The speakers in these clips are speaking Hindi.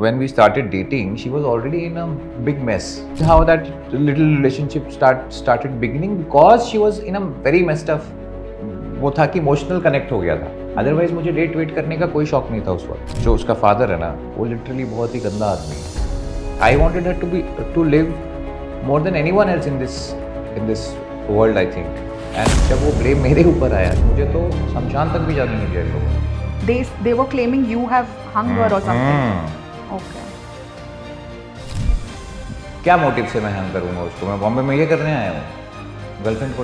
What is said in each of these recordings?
when we started dating, she was already in a big mess. How that little relationship started beginning because she was in a very messed up. वो था कि इमोशनल कनेक्ट हो गया था. अदरवाइज मुझे डेट वेट करने का कोई शौक नहीं था उस वक्त. जो उसका फादर है ना, वो लिटरली बहुत ही गंदा आदमी है. I wanted her to live more than anyone else in this world I think. And जब वो ब्लेम मेरे ऊपर आया, मुझे तो शमशान तक भी जाने नहीं दिया इन लोगों ने. They were claiming you have hung her or something. Okay. क्या मोटिव से मैं हंग करूँगा उसको? मैं बॉम्बे में ये करने आया हूँ, गर्लफ्रेंड को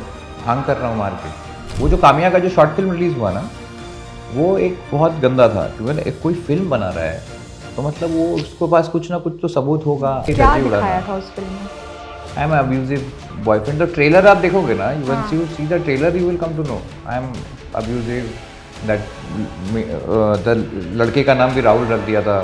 हंग कर रहा हूँ मार के. वो जो कामिया का जो शॉर्ट फिल्म रिलीज हुआ ना, वो एक बहुत गंदा था. क्योंकि एक कोई फिल्म बना रहा है तो मतलब वो उसके पास कुछ ना कुछ तो सबूत होगा. क्या दिखाया था उस फिल्म में? I am abusive boyfriend. The trailer आप देखोगे ना, once you see the trailer you will come to know I am abusive. The लड़के का नाम भी राहुल रख दिया था.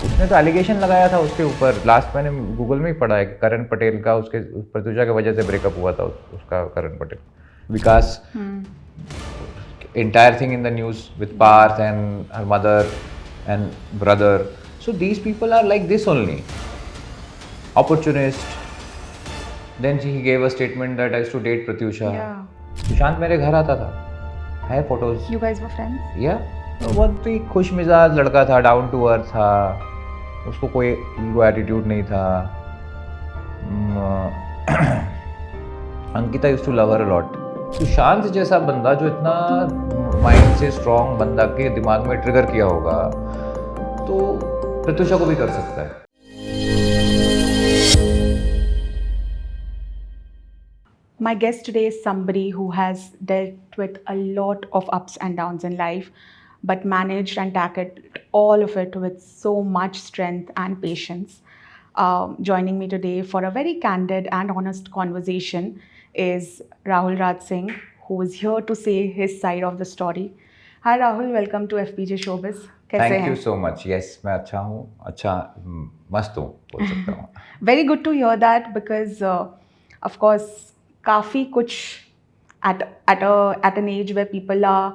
उसने तो एलिगेशन लगाया था उसके ऊपर. लास्ट मैंने गूगल में ही पढ़ा है कि करण पटेल का उसके प्रत्युषा की वजह से ब्रेकअप हुआ था उसका. करण पटेल, विकास, entire thing in the news with Parth and her mother and brother. So these people are like this only, opportunist. Then he gave a statement that I used to date Pratyusha. Sushant मेरे घर आता था, है photos. You guys were friends? बहुत ही खुश मिजाज लड़का था, डाउन टू अर्थ था, उसको कोई ईगो एटीट्यूड नहीं था. Ankita used to love her a lot. Sushant जैसा बंदा जो इतना माइंड से स्ट्रॉन्ग बंदा के दिमाग में ट्रिगर किया होगा, तो प्रत्युषा को भी कर सकता है. My guest today is somebody who has dealt with a lot of ups and downs in life, but managed and tackled all of it with so much strength and patience. Joining me today for a very candid and honest conversation is Rahul Raj Singh, who is here to say his side of the story. Hi Rahul, welcome to FPJ Showbiz. कैसे हैं? Thank you so much. Yes, मैं अच्छा हूँ, अच्छा मस्त हूँ बोल सकता हूँ. Very good to hear that because, of course, काफ़ी कुछ at an age where people are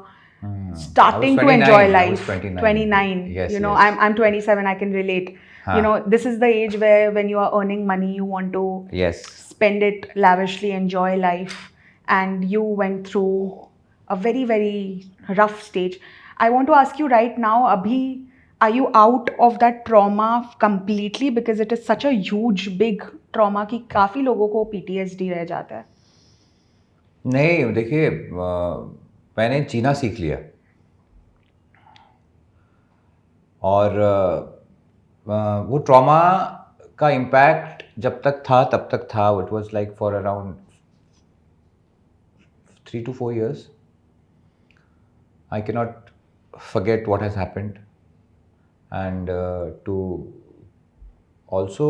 starting to enjoy life. 29. Yes, you know, yes. I'm 27. I can relate. You know, this is the age where when you are earning money, you want to Yes. spend it lavishly, enjoy life, and you went through a very, very rough stage. I want to ask you right now, Abhi, are you out of that trauma completely? Because it is such a huge, big trauma कि काफ़ी लोगों को PTSD रह जाता है. नहीं, देखिए, मैंने जीना सीख लिया. और वो ट्रॉमा का इम्पैक्ट जब तक था तब तक था. It was like for around 3 to 4 years. I cannot forget what has happened. And to also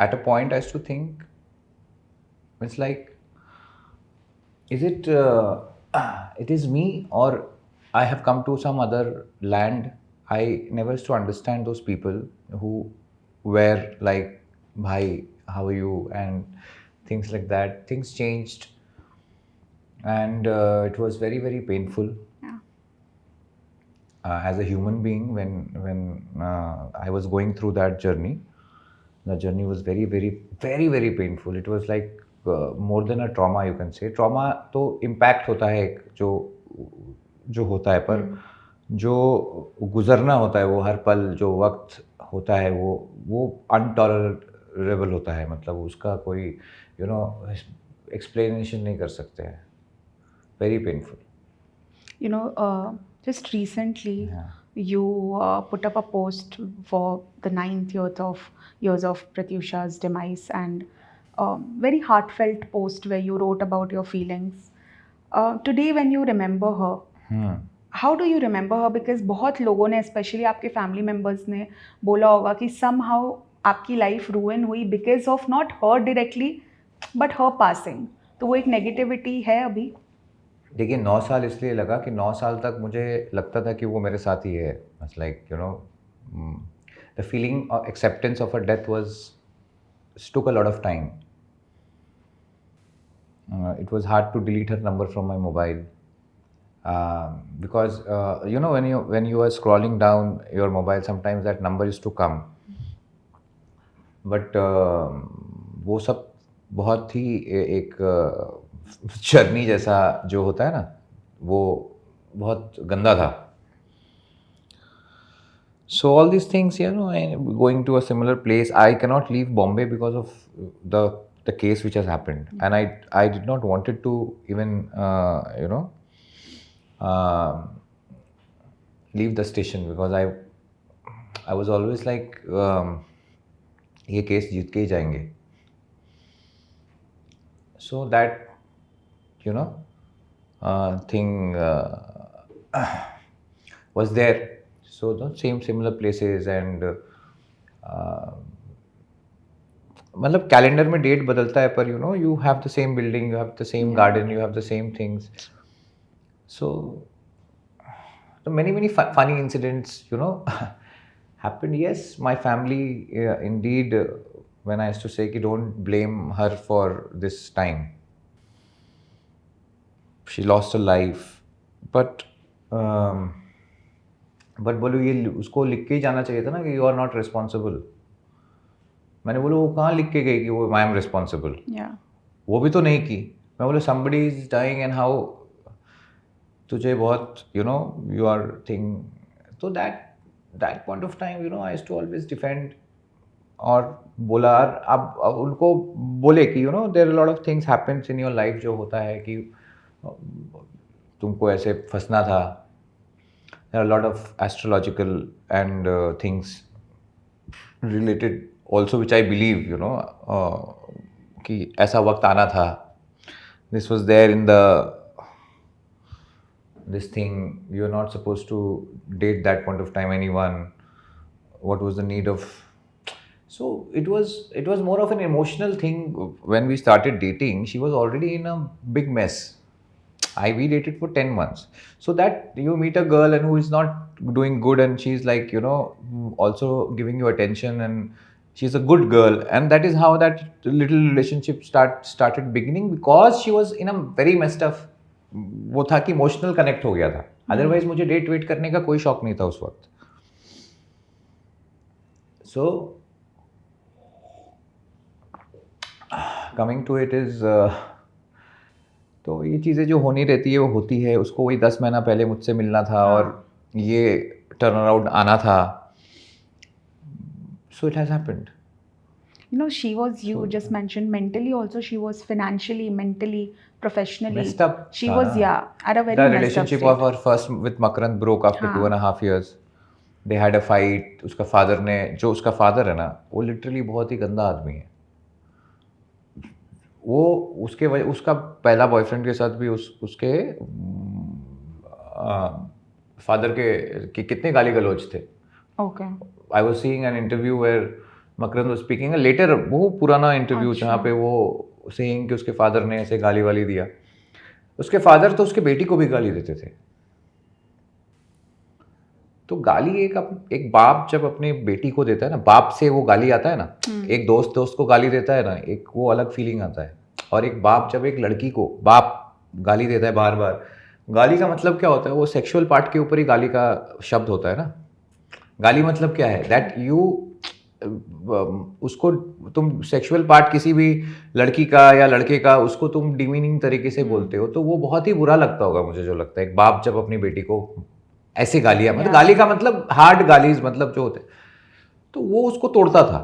at a point I used to think, it's like, is it it is me or I have come to some other land. I never used to understand those people who were like, bhai, how are you, and things like that. Things changed, and it was very, very painful. As a human being, when I was going through that journey, the journey was very, very, very, very painful. It was like more than a trauma, you can say. Trauma तो impact होता है एक जो होता है, पर जो गुजरना होता है, वो हर पल जो वक्त होता है, वो अनटॉलरेबल होता है. मतलब उसका कोई एक्सप्लेनेशन नहीं कर सकते हैं. Very painful. You know, just recently, you put up a post for the 9th years of Pratyusha's demise, and very heartfelt post where you wrote about your feelings. Today, when you remember her, how do you remember her? Because बहुत लोगों ने, especially आपके family members ने बोला होगा कि somehow आपकी life ruin हुई because of not her directly, but her passing. तो वो एक negativity है अभी. देखिए, 9 साल इसलिए लगा कि 9 साल तक मुझे लगता था कि वो मेरे साथ ही है. It's like the feeling of acceptance of a death was took a lot of time. It was hard to delete her number from my mobile. Because when you are scrolling down your mobile, sometimes that number used to come. But वो सब बहुत ही एक जर्नी जैसा जो होता है ना, वो बहुत गंदा था. So all these things, going to a similar place, I cannot leave Bombay because of the case which has happened, and I did not wanted to even leave the station because I was always like, ये केस जीत के ही जाएंगे. So that thing was there. So the similar places and मतलब कैलेंडर में डेट बदलता है, पर you have the same building, you have the same garden, you have the same things. So many funny incidents happened. Yes, my family indeed, when I used to say कि don't blame her for this time, she lost her life, but बोलो ये उसको लिख के ही जाना चाहिए था ना कि you are not responsible. मैंने बोला वो कहाँ लिख के गई कि वो I am responsible. वो भी तो नहीं की. मैं बोला somebody is dying and how तुझे बहुत you are thing. So that point of time I used to always defend और बोला. अब उनको बोले कि there are a lot of things happens in your life जो होता है कि तुमको ऐसे फंसना था. There are a lot of astrological and things related also which I believe कि ऐसा वक्त आना था. This was there in this thing. You're not supposed to date that point of time anyone. What was the need of? So it was more of an emotional thing. When we started dating, she was already in a big mess. We dated for 10 months. So that you meet a girl and who is not doing good, and she's like also giving you attention, and she's a good girl, and that is how that little relationship started beginning, because she was in a very messed up. वो था कि इमोशनल कनेक्ट हो गया था. अदरवाइज मुझे डेट वेट करने का कोई शौक नहीं था उस वक्त. So coming to it is तो ये चीज़ें जो होनी रहती है वो होती है. उसको वही 10 महीना पहले मुझसे मिलना था और ये टर्न अराउंड आना था. So it has happened. She was, you just mentioned mentally also, she was financially, mentally, professionally. Messed up. She was, at a very The messed relationship up of her first with Makarand broke after 2.5 years. They had a fight. उसका father ने, जो उसका father है ना, वो literally बहुत ही गंदा आदमी है. वो उसका पहला बॉयफ्रेंड के साथ भी उसके फादर के कितने गाली गलौज थे. Okay. I was seeing an interview where Makarand was speaking later. वो पुराना इंटरव्यू जहाँ पे वो saying कि उसके फादर ने ऐसे गाली वाली दिया. उसके फादर तो उसके बेटी को भी गाली देते थे. तो गाली एक बाप जब अपने बेटी को देता है ना, बाप से वो गाली आता है ना, एक दोस्त को गाली देता है ना, एक वो अलग फीलिंग आता है. और एक बाप जब एक लड़की को बाप गाली देता है बार बार, गाली का मतलब क्या होता है? वो सेक्सुअल पार्ट के ऊपर ही गाली का शब्द होता है ना. गाली मतलब क्या है? दैट यू उसको तुम सेक्सुअल पार्ट किसी भी लड़की का या लड़के का उसको तुम डिमीनिंग तरीके से बोलते हो, तो वो बहुत ही बुरा लगता होगा. मुझे जो लगता है एक बाप जब अपनी बेटी को ऐसे गालियां, मतलब गाली का मतलब हार्ड गालीज मतलब जो होते, तो वो उसको तोड़ता था.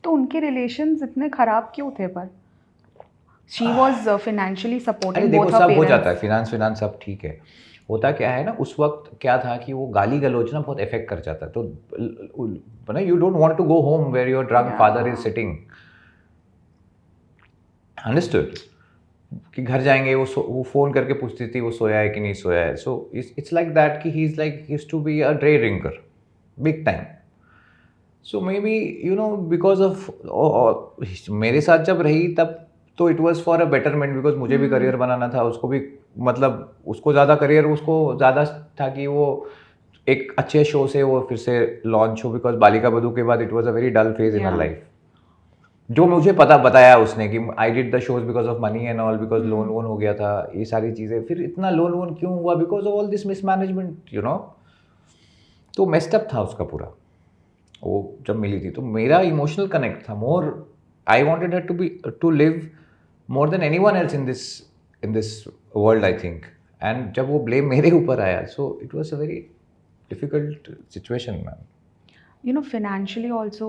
तो उनके रिलेशंस इतने खराब क्यों थे? पर she was financially supporting both her parents. सब हो जाता है, फिनांस सब ठीक है. होता क्या है ना, उस वक्त क्या था कि वो गाली गलौज ना बहुत इफेक्ट कर जाता है. तो you don't want to go home where your drunk father is sitting. Understood? कि घर जाएंगे, वो फोन करके पूछती थी वो सोया है कि नहीं सोया है. सो इट्स लाइक दैट कि he is like he to be a dri drinker big time. So maybe because of मेरे साथ जब रही तब तो it was for a betterment, because मुझे भी करियर बनाना था, उसको भी, मतलब उसको ज़्यादा करियर उसको ज़्यादा था कि वो एक अच्छे शो से वो फिर से लॉन्च हो. बिकॉज बालिका बधू के बाद it was a very dull phase in her life. जो मुझे पता बताया उसने कि I did the shows because of money and all, because loan वोन हो गया था, ये सारी चीज़ें, फिर इतना लोन वोन क्यों हुआ, because of all this mismanagement, you know. तो मेस्ड अप था उसका पूरा। वो जब मिली थी तो मेरा इमोशनल कनेक्ट था more, I wanted her to live more than anyone else in this world, I think. And जब वो ब्लेम मेरे ऊपर आया, so it was a very difficult situation, ma'am. You know, financially also,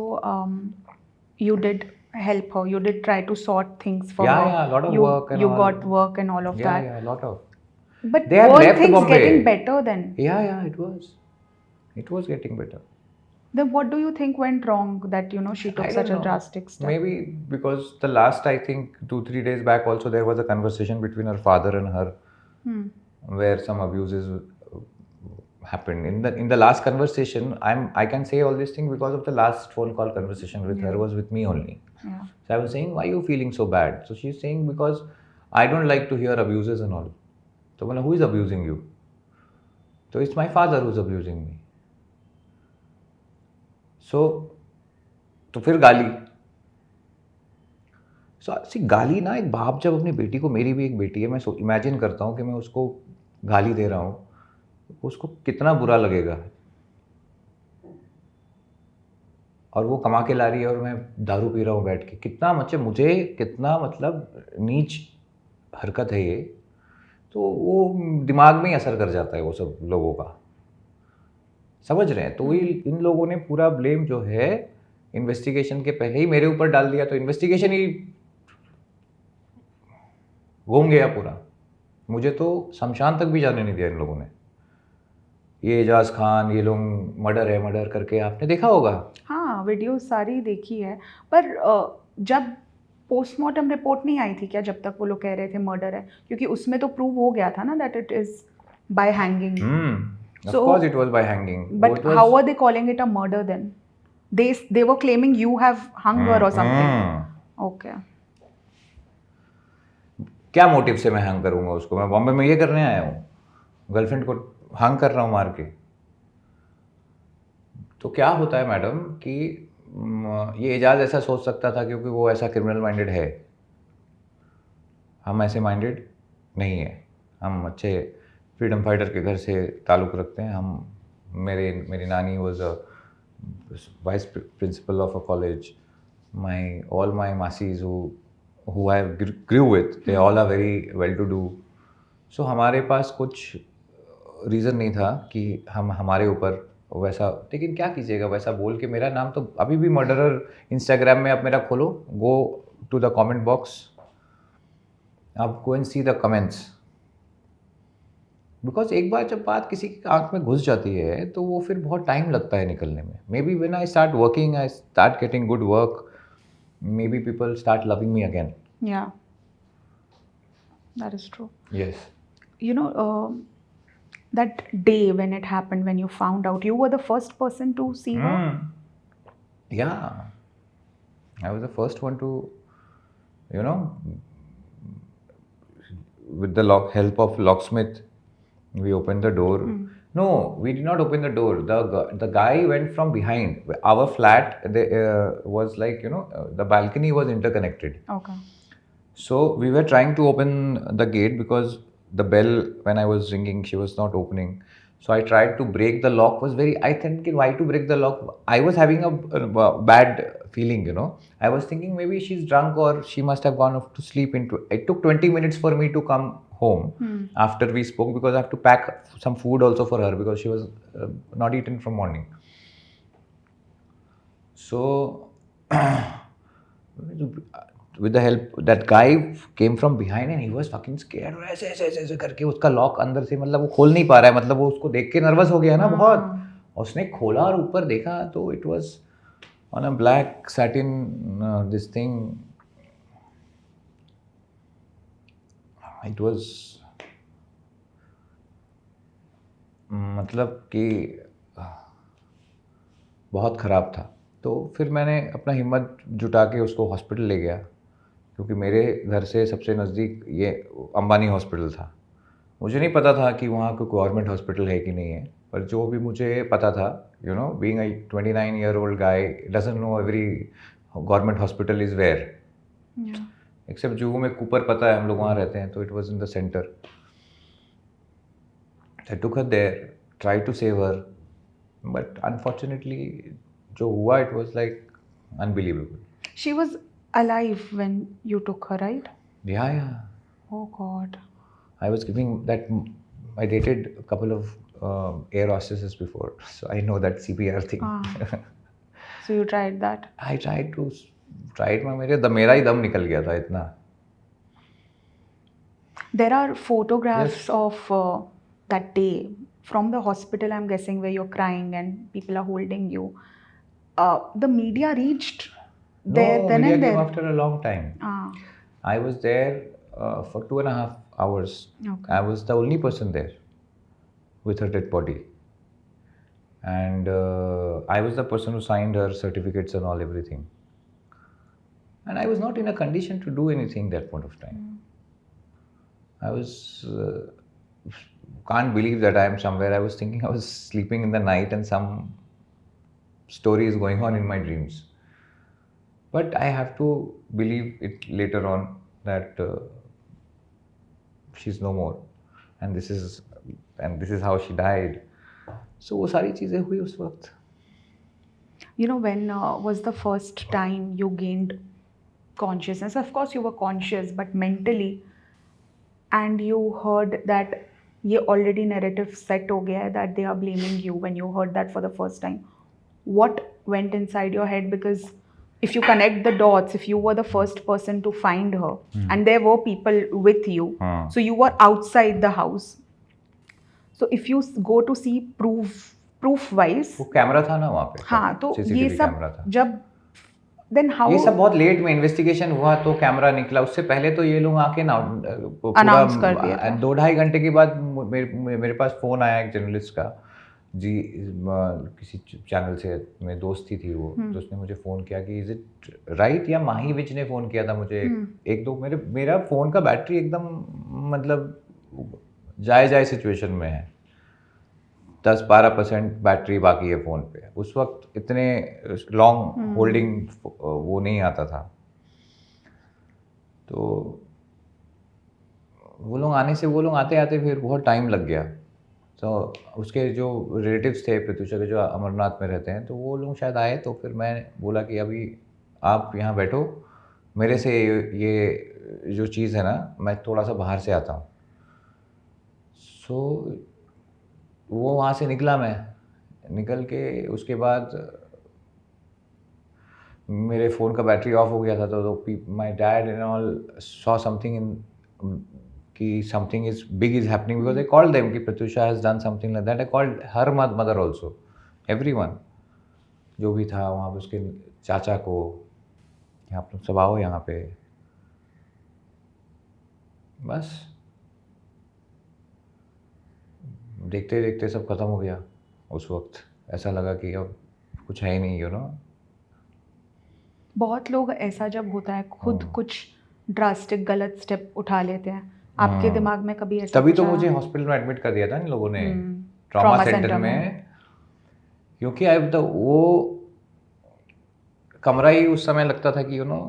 you did help her. You did try to sort things for her. Yeah, a lot of you work and you all. got work and all of that. Yeah, a lot of. But They had were left things Bombay. getting better then? Yeah, it was. It was getting better. Then what do you think went wrong that she I took don't such a know. drastic step? Maybe because the last, I think, 2-3 days back also there was a conversation between her father and her, where some abuses happened. In the last conversation, I can say all this thing because of the last phone call conversation with her was with me only. Yeah. So I was saying, why are you feeling so bad? So she's saying, because I don't like to hear abuses and all. So well, who is abusing you? So it's my father who's abusing me. So तो फिर गाली। सी गाली ना, एक बाप जब अपनी बेटी को, मेरी भी एक बेटी है, मैं इमेजिन करता हूँ कि मैं उसको गाली दे रहा हूँ, उसको कितना बुरा लगेगा। और वो कमा के ला रही है और मैं दारू पी रहा हूँ बैठ के, कितना मतलब नीच हरकत है ये। तो वो दिमाग में ही असर कर जाता है वो सब लोगों का, समझ रहे हैं। तो इन लोगों ने पूरा ब्लेम जो है इन्वेस्टिगेशन के पहले ही मेरे ऊपर डाल दिया, तो इन्वेस्टिगेशन ही घूम गया पूरा। मुझे तो शमशान तक भी जाने नहीं दिया इन लोगों ने। ये एजाज खान, ये लोग मर्डर करके आपने देखा होगा। हाँ, वीडियो सारी देखी है, पर जब पोस्टमार्टम रिपोर्ट नहीं आई थी क्या, जब तक वो लोग कह रहे थे मर्डर है, क्योंकि उसमें तो प्रूव हो गया था ना that it is by hanging. Of course it was by hanging. But how are they calling it a murder then? They were claiming you have hung her or something. Okay. क्या मोटिव से मैं हंग करूंगा उसको? मैं बॉम्बे में ये करने आया हूँ, गर्लफ्रेंड को हंग कर रहा हूँ मार के। तो क्या होता है मैडम कि ये एजाज ऐसा सोच सकता था क्योंकि वो ऐसा क्रिमिनल माइंडेड है। हम ऐसे माइंडेड नहीं है। हम अच्छे फ्रीडम फाइटर के घर से ताल्लुक़ रखते हैं। मेरी नानी was a vice principle of a college. all my masses who I grew with, they all are very well to do. So हमारे पास कुछ रीज़न नहीं था कि हम हमारे ऊपर वैसा, लेकिन क्या कीजिएगा, वैसा बोल के मेरा नाम तो अभी भी मर्डरर। इंस्टाग्राम में आप मेरा खोलो, go to the comment box, आप go and see the comments. Because एक बार जब बात किसी की आंख में घुस जाती है तो वो फिर बहुत टाइम लगता है निकलने में। May be when I start working, I start getting good work, maybe people start loving me again. Yeah, that is true. Yes. You know, that day when it happened, when you found out, you were the first person to see her? Yeah. I was the first one to, with the help of locksmith, we opened the door. No, we did not open the door. The guy went from behind. Our flat was like, the balcony was interconnected. Okay. So we were trying to open the gate because the bell, when I was ringing, she was not opening. So I tried to break the lock. I thinking, why to break the lock? I was having a bad feeling, I was thinking maybe she's drunk or she must have gone off to sleep. It took 20 minutes for me to come home after we spoke, because I have to pack some food also for her because she was not eaten from morning. So with the help, that guy came from behind and he was fucking scared, और ऐसे करके उसका लॉक अंदर से, मतलब वो खोल नहीं पा रहा है, मतलब वो उसको देख के नर्वस हो गया ना बहुत। उसने खोला और ऊपर देखा तो it was on a black satin this thing, it was, मतलब कि बहुत ख़राब था। तो फिर मैंने अपना हिम्मत जुटा के उसको हॉस्पिटल ले गया, क्योंकि मेरे घर से सबसे नज़दीक ये अंबानी हॉस्पिटल था। मुझे नहीं पता था कि वहाँ कोई गवर्नमेंट हॉस्पिटल है कि नहीं है, पर जो भी मुझे पता था, being a 29-year-old guy, doesn't know every government hospital is where, Yeah. Except Juhu में कूपर पता है, हम लोग वहाँ रहते हैं, तो it was in the centre. I took her there, tried to save her, but unfortunately, जो हुआ, it was like unbelievable. She was alive when you took her, right? Yeah, yeah. Oh God. I was giving that. I dated a couple of air hostesses before, so I know that CPR thing. Ah. So you tried that. I tried मेरा ही दम निकल गया था इतना. There are photographs of that day from the hospital, I'm guessing, where you're crying and people are holding you. The media reached there No, then media and came there. after a long time. Ah, I was there for 2.5 hours. okay. I was the only person there with her dead body. And I was the person who signed her certificates and all, everything. And I was not in a condition to do anything that point of time. I was, can't believe that I am somewhere. I was thinking I was sleeping in the night and some story is going on in my dreams. But I have to believe it later on that she's no more. And this is how she died. So वो सारी चीज़ें हुई उस वक्त. You know, when was the first time you gained consciousness? Of course, you were conscious, but mentally, and you heard that ये already narrative set हो गया है that they are blaming you. When you heard that for the first time, what went inside your head? Because if you connect the dots, if you were the first person to find her, and there were people with you, so you were outside the house. So if you go to see proof wise, वो कैमरा था ना वहाँ पे. हाँ, तो ये CCTV सब कैमरा था. जब then how ये सब बहुत लेट में इन्वेस्टिगेशन हुआ तो कैमरा निकला. उससे पहले तो ये लोग आके ना Announce कर दिया था. 2-2.5 घंटे के बाद मेरे पास फ़ोन आया एक जर्नलिस्ट का जी, किसी चैनल से, मेरी दोस्ती थी वो, तो उसने मुझे फ़ोन किया कि इज़ इट राइट, या माही विच ने फ़ोन किया था मुझे. एक दो मेरा फ़ोन का बैटरी एकदम मतलब जाए सिचुएशन में है, 10-12% बैटरी बाकी है फ़ोन पे. उस वक्त इतने लॉन्ग होल्डिंग वो नहीं आता था. तो वो लोग आते आते फिर बहुत टाइम लग गया. तो उसके जो रिलेटिव्स थे प्रत्युषा के, जो अमरनाथ में रहते हैं, तो वो लोग शायद आए. तो फिर मैं बोला कि अभी आप यहाँ बैठो, मेरे से ये जो चीज़ है ना, मैं थोड़ा सा बाहर से आता हूँ. सो वो वहाँ से निकला. मैं निकल के उसके बाद मेरे फ़ोन का बैटरी ऑफ हो गया था. तो my dad and all saw something in कि something is big is happening, because I called them कि Pratyusha has done something like that. I called her mother also, everyone जो भी था वहाँ पे, उसके चाचा को, कि आप लोग सब आओ यहाँ पे. बस देखते देखते सब खत्म हो गया. उस वक्त ऐसा लगा कि अब कुछ है ही नहीं, यू नो. बहुत लोग ऐसा जब होता है खुद कुछ ड्रास्टिक गलत स्टेप उठा लेते हैं. आपके दिमाग में कभी ऐसा तभी कुछ तो आया? मुझे हॉस्पिटल में एडमिट कर दिया था इन लोगों ने, ट्रॉमा ट्रॉमा सेंटर सेंटर में. में. क्योंकि वो कमरा ही उस समय लगता था कि यू नो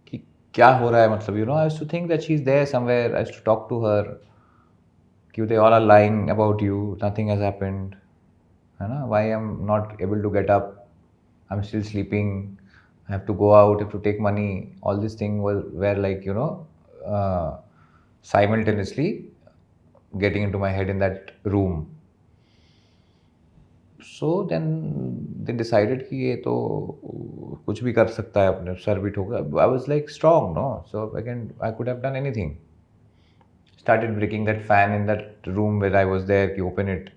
कि क्या हो रहा है, मतलब you know. I used to think that she is there somewhere. I used to talk to her कि they all are lying about you, nothing has happened, है ना. Why I am not able to get up, I am still sleeping, I have to go out, have to take money. All this thing were like you know simultaneously getting into my head in that room. So then they decided कि ये तो कुछ भी कर सकता है, अपने सर भी ठोका. I was like strong, no? So I could have done anything. Started breaking that fan in that room where I was there, कि open it.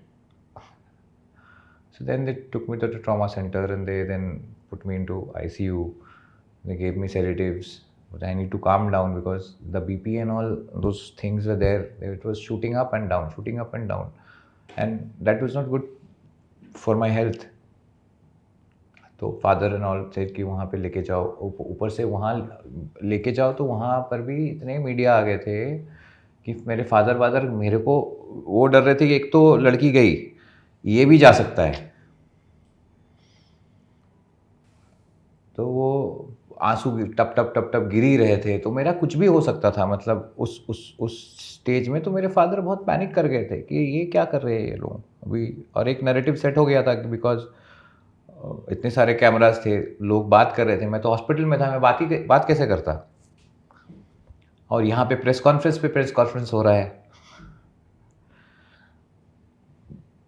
So then they took me to the trauma center and they then put me into ICU. They gave me sedatives. But I need to calm down because the BP and all those things were there. It was shooting up and down. And that was not good for my health. तो फादर एंड ऑल सेड कि वहाँ पे लेके जाओ. ऊपर से वहाँ लेके जाओ तो वहाँ पर भी इतने मीडिया आ गए थे कि मेरे फादर मेरे को वो डर रहे थे कि एक तो लड़की गई, ये भी जा सकता है. तो वो आंसू टप टप टप टप गिर ही रहे थे, तो मेरा कुछ भी हो सकता था। मतलब उस स्टेज में तो मेरे फादर बहुत पैनिक कर गए थे कि ये क्या कर रहे हैं ये लोग अभी। और एक नैरेटिव सेट हो गया था कि बिकॉज इतने सारे कैमरास थे, लोग बात कर रहे थे, मैं तो हॉस्पिटल में था, मैं बात कैसे करता। और यहाँ पे प्रेस कॉन्फ्रेंस हो रहा है,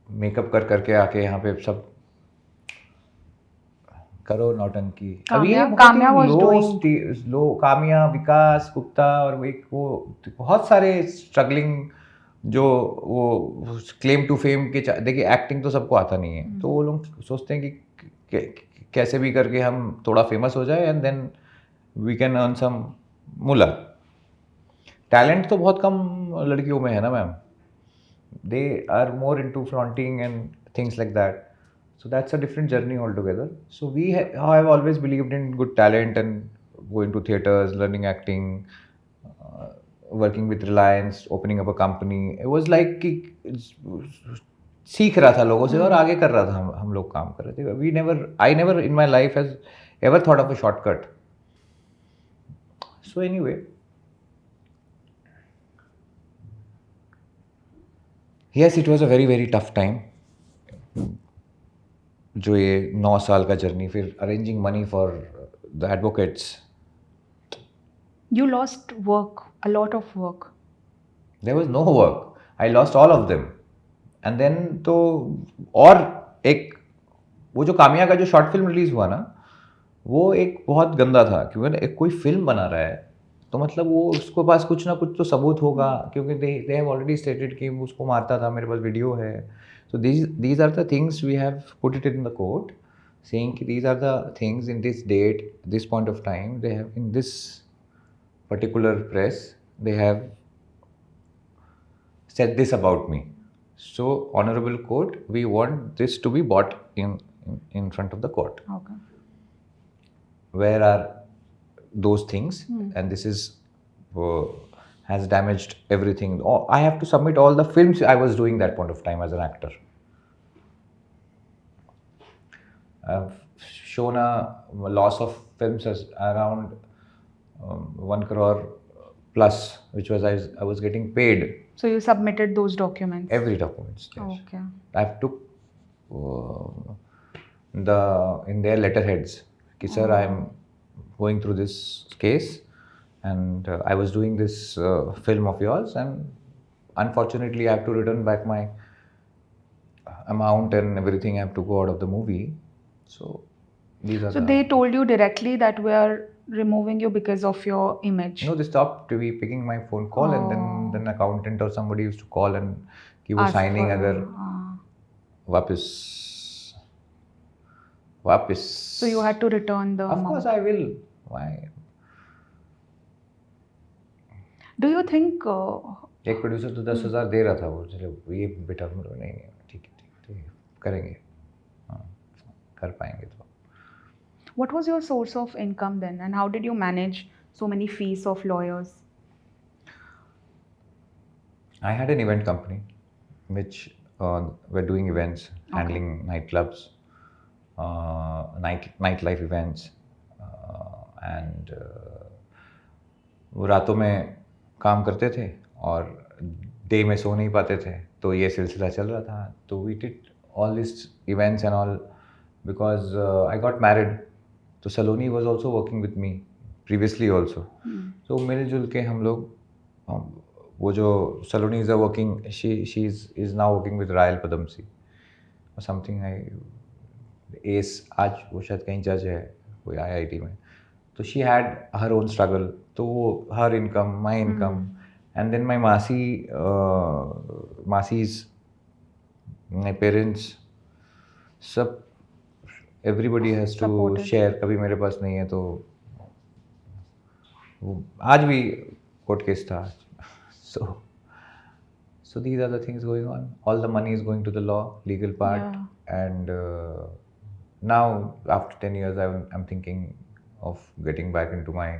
मेकअप कर करके आके यहाँ पे सब करो नौटंकी। अब ये बहुत काम्या ही was doing लो काम्या, विकास गुप्ता और एक वो बहुत सारे स्ट्रगलिंग जो वो क्लेम टू फेम के देखिए एक्टिंग तो सबको आता नहीं है, तो वो लोग सोचते हैं कि कैसे भी करके हम थोड़ा फेमस हो जाए and then we can earn some moolah. Talent तो बहुत कम लड़कियों में है ना ma'am, they are more into flaunting and things like that. So that's a different journey altogether. So I have always believed in good talent and going to theaters, learning acting, working with Reliance, opening up a company. It was like कि सीख रहा था लोगों से और आगे कर रहा था, हम लोग काम कर रहे थे। I never in my life has ever thought of a shortcut. So anyway, yes, it was a very very tough time. जो ये 9 साल का जर्नी, फिर arranging money for the advocates. You lost work, a lot of work. There was no work, I lost all of them. And then तो और एक वो जो कामिया का जो शॉर्ट फिल्म रिलीज हुआ ना, वो एक बहुत गंदा था, क्योंकि ना एक कोई फिल्म बना रहा है तो मतलब वो उसके पास कुछ ना कुछ तो सबूत होगा, क्योंकि दे हैव ऑलरेडी स्टेटेड कि उसको मारता था, मेरे पास वीडियो है। So these are the things we have put it in the court, saying कि these are the things in this date, this point of time, they have in this particular press, they have said this about me. So honorable court, we want this to be brought in front of the court. Okay. Where are those things? And this is has damaged everything. I have to submit all the films I was doing that point of time as an actor. I've shown a loss of films as around 1 crore plus, which was I was getting paid. So you submitted those documents? Every documents. Yes. Okay. I've took in their letterheads, कि sir, I'm going through this case and I was doing this film of yours, and unfortunately I have to return back my amount and everything. I have to go out of the movie. So these are So they told you directly that we are removing you because of your image? No, they stopped to be picking my phone call, and then accountant or somebody used to call and कि वो signing अगर वापस So you had to return the Of amount. course I will. Why? Do you think एक प्रोड्यूसर तो 10,000 दे रहा था, वो चलो ये बेटा नहीं ठीक है करेंगे, हाँ कर पाएंगे तो। what was your source of income then, and how did you manage so many fees of lawyers? I had an event company which were doing events, handling nightclubs, nightlife events, and वो रातों में काम करते थे और डे में सो नहीं पाते थे, तो ये सिलसिला चल रहा था। तो we did all these events and all because I got married. तो सलोनी was also working with me previously also. So मिलजुल के हम लोग वो जो सलोनी is working, she is now working with Rayal Padamsee or something. S आज वो शायद कहीं जज है कोई IIT में। तो she had her own struggle, तो वो her income, my income, and then my मासी's, my parents, सब everybody has to Supported. share। कभी मेरे पास नहीं है तो वो आज भी कोर्ट केस था। So these are the things going on. All the money is going to the law, legal part. Yeah. And now after 10 years I'm thinking of getting back into my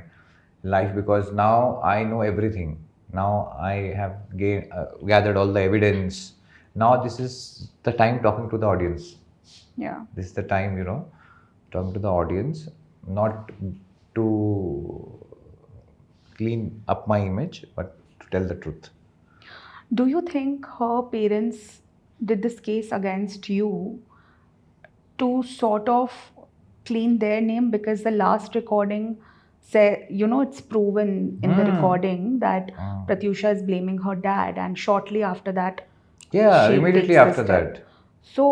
life, because now I know everything. Now I have gathered all the evidence. Now this is the time talking to the audience. Yeah. This is the time, talking to the audience, not to clean up my image, but to tell the truth. Do you think her parents did this case against you to sort of clean their name, because the last recording say, it's proven in the recording that Pratyusha is blaming her dad, and shortly after that Yeah, she immediately takes after this step. that. So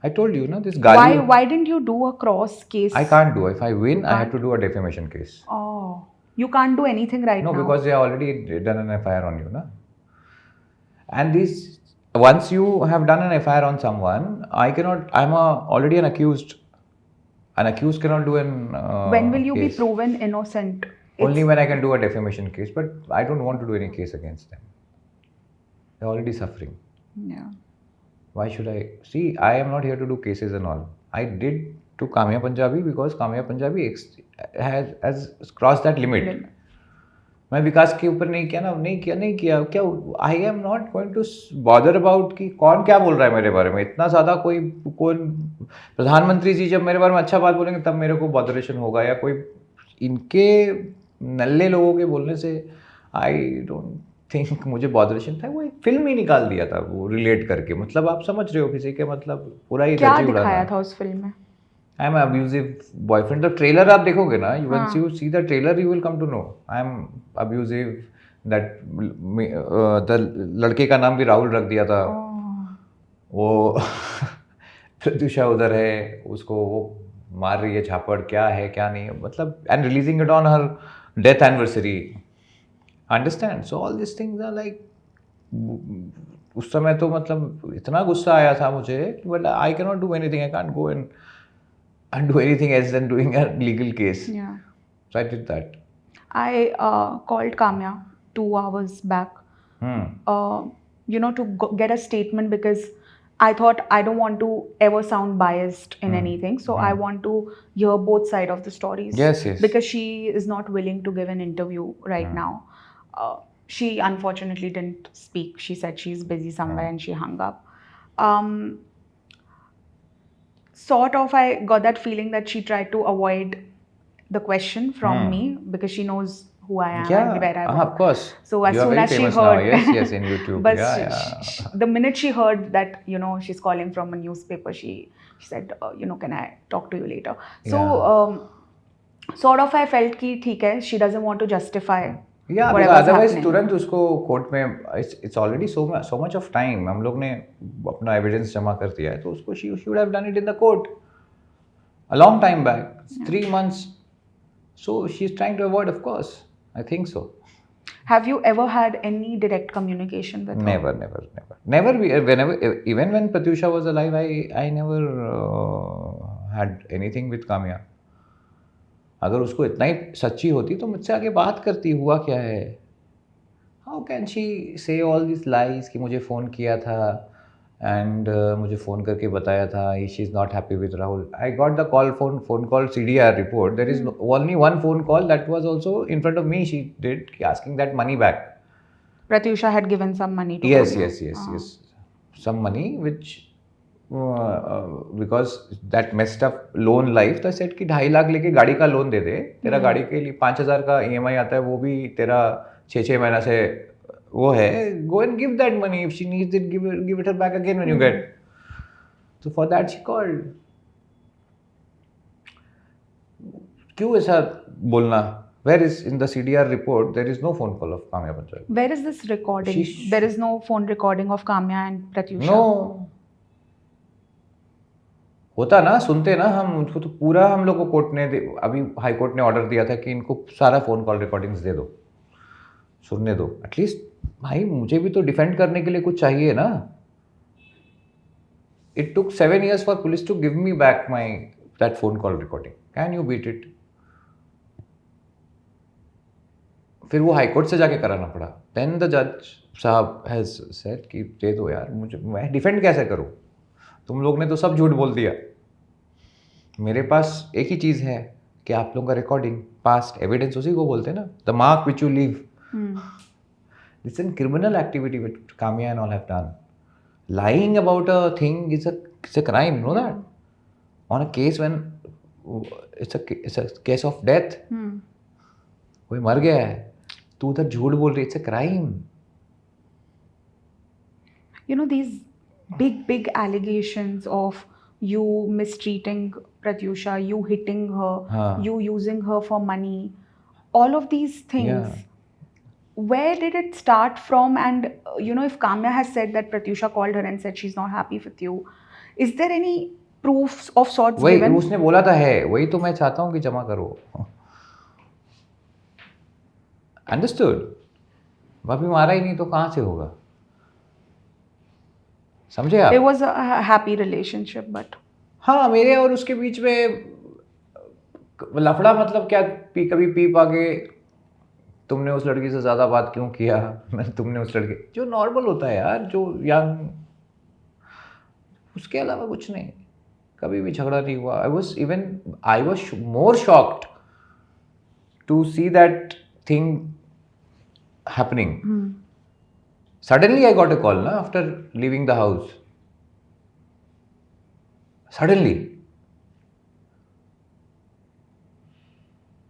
I told you, this Gali. why didn't you do a cross case? I can't do. If I win, You I have can't? to do a defamation case. Oh, you can't do anything right No, now. because they have already done an FIR on you, na. And this, once you have done an FIR on someone, I cannot. Already an accused. An accused cannot do an When will you be case. proven innocent? Only It's- when I can do a defamation case. But I don't want to do any case against them. They're already suffering. Yeah. Why should I? See, I am not here to do cases and all. I did to Kamya Punjabi because Kamya Punjabi has crossed that limit. मैं विकास के ऊपर नहीं किया ना, नहीं किया क्या? I am not going to bother about कि कौन क्या बोल रहा है मेरे बारे में. इतना ज़्यादा कौन प्रधानमंत्री जी जब मेरे बारे में अच्छा बात बोलेंगे तब मेरे को बॉदरेशन होगा, या कोई इनके नल्ले लोगों के बोलने से आई डोंट थिंक मुझे बॉदरेशन था. वो एक फिल्म ही निकाल दिया था वो रिलेट करके. मतलब आप समझ रहे हो, किसी के मतलब पूरा ही क्या धज्जी उड़ाना. दिखाया था उस फिल्म में? I am abusive boyfriend. The trailer आप देखोगे ना, यू वंस हाँ. You see the trailer you will come to know I am abusive. That the लड़के का नाम भी राहुल रख दिया था. वो प्रत्युषा उधर है, उसको वो मार रही है झापड़, क्या है क्या नहीं है, मतलब and releasing it on her death anniversary. Understand? So all this things are like, उस समय तो मतलब इतना गुस्सा आया था मुझे, but I can not do anything. I can't go and do anything else than doing a legal case. Yeah. So I did that. I called Kamya 2 hours back, to get a statement, because I thought I don't want to ever sound biased in anything. So I want to hear both sides of the stories. Yes. Because she is not willing to give an interview right now. She unfortunately didn't speak. She said she's busy somewhere and she hung up. Sort of, I got that feeling that she tried to avoid the question from me because she knows who I am and where I work. Of course. So as You are soon very as she famous heard, now. Yes, in YouTube. but Yeah. the minute she heard that she's calling from a newspaper, she said, can I talk to you later? So sort of I felt कि ठीक है, she doesn't want to justify. Yeah, because whatever's otherwise happening. तुरंत उसको कोर्ट में it's already so much of time. हम लोग ने अपना एविडेंस जमा कर दिया है, तो उसको she should have done it in the court a long time back. 3 months. So she's trying to avoid, of course. I think so. Have you ever had any direct communication with her? Never. Whenever, even when Pratyusha was alive, I never had anything with Kamya. अगर उसको इतना ही सच्ची होती तो मुझसे आगे बात करती, हुआ क्या है. हाउ कैन शी से ऑल दिस लाइज कि मुझे फ़ोन किया था एंड मुझे फ़ोन करके बताया था she is not happy with Rahul. I got the phone call CDR report. There is only one phone call that was also in front of me. She did asking that money back. Pratyusha had given some money to Yes. Some money which because that messed up loan life. तो सेट कि 2.5 लाख लेके गाड़ी का लोन दे दे, तेरा गाड़ी के लिए 5,000 का EMI आता है, वो भी तेरा 6 महीना से वो है. Go and give that money. If she needs it, give it her back again when you get. So for that she called. क्यों ऐसा बोलना? Where is in the CDR report there is no phone call of Kamya Punjabi. Where is this recording? Sheesh. There is no phone recording of Kamya and Pratyusha. No. होता ना, सुनते ना हम उसको, तो पूरा हम लोग को कोर्ट ने अभी हाई कोर्ट ने ऑर्डर दिया था कि इनको सारा फ़ोन कॉल रिकॉर्डिंग्स दे दो, सुनने दो. एटलीस्ट भाई मुझे भी तो डिफेंड करने के लिए कुछ चाहिए ना. It took 7 years for police to give me back my that phone call recording. Can you beat it? फिर वो हाई कोर्ट से जाके कराना पड़ा. देन द जज साहब हैज सेड कि दे दो यार, मुझे मैं डिफेंड कैसे करूँ, तुम लोग ने तो सब झूठ बोल दिया. मेरे पास एक ही चीज़ है कि आप लोगों का रिकॉर्डिंग, पास्ट एविडेंस, उसी को बोलते हैं ना, the mark which you leave. This an criminal activity which Kamya and all have done. Lying about a thing is a crime, know that? On a case when it's a case of death, कोई मर गया है, तू उधर झूठ बोल रही, it's a crime. You know, these big allegations of you mistreating Pratyusha, you hitting her, हाँ. you using her for money, all of these things. Yeah. Where did it start from? And you know, if Kamya has said that Pratyusha called her and said she's not happy with you, is there any proofs of sorts वही given? उसने बोला था, है वही तो मैं चाहता हूँ कि जमा करो. अंडरस्टूड. भाभी मारा ही नहीं तो कहाँ से होगा, समझे आप? There was a happy relationship, but हाँ, मेरे और उसके बीच में लफड़ा मतलब क्या, कभी पी पाके तुमने उस लड़की से ज़्यादा बात क्यों किया, मैं तुमने उस लड़के, जो नॉर्मल होता है यार, जो यंग, उसके अलावा कुछ नहीं. कभी भी झगड़ा नहीं हुआ. I was more shocked to see that thing happening. Suddenly I got a call after leaving the house. Suddenly.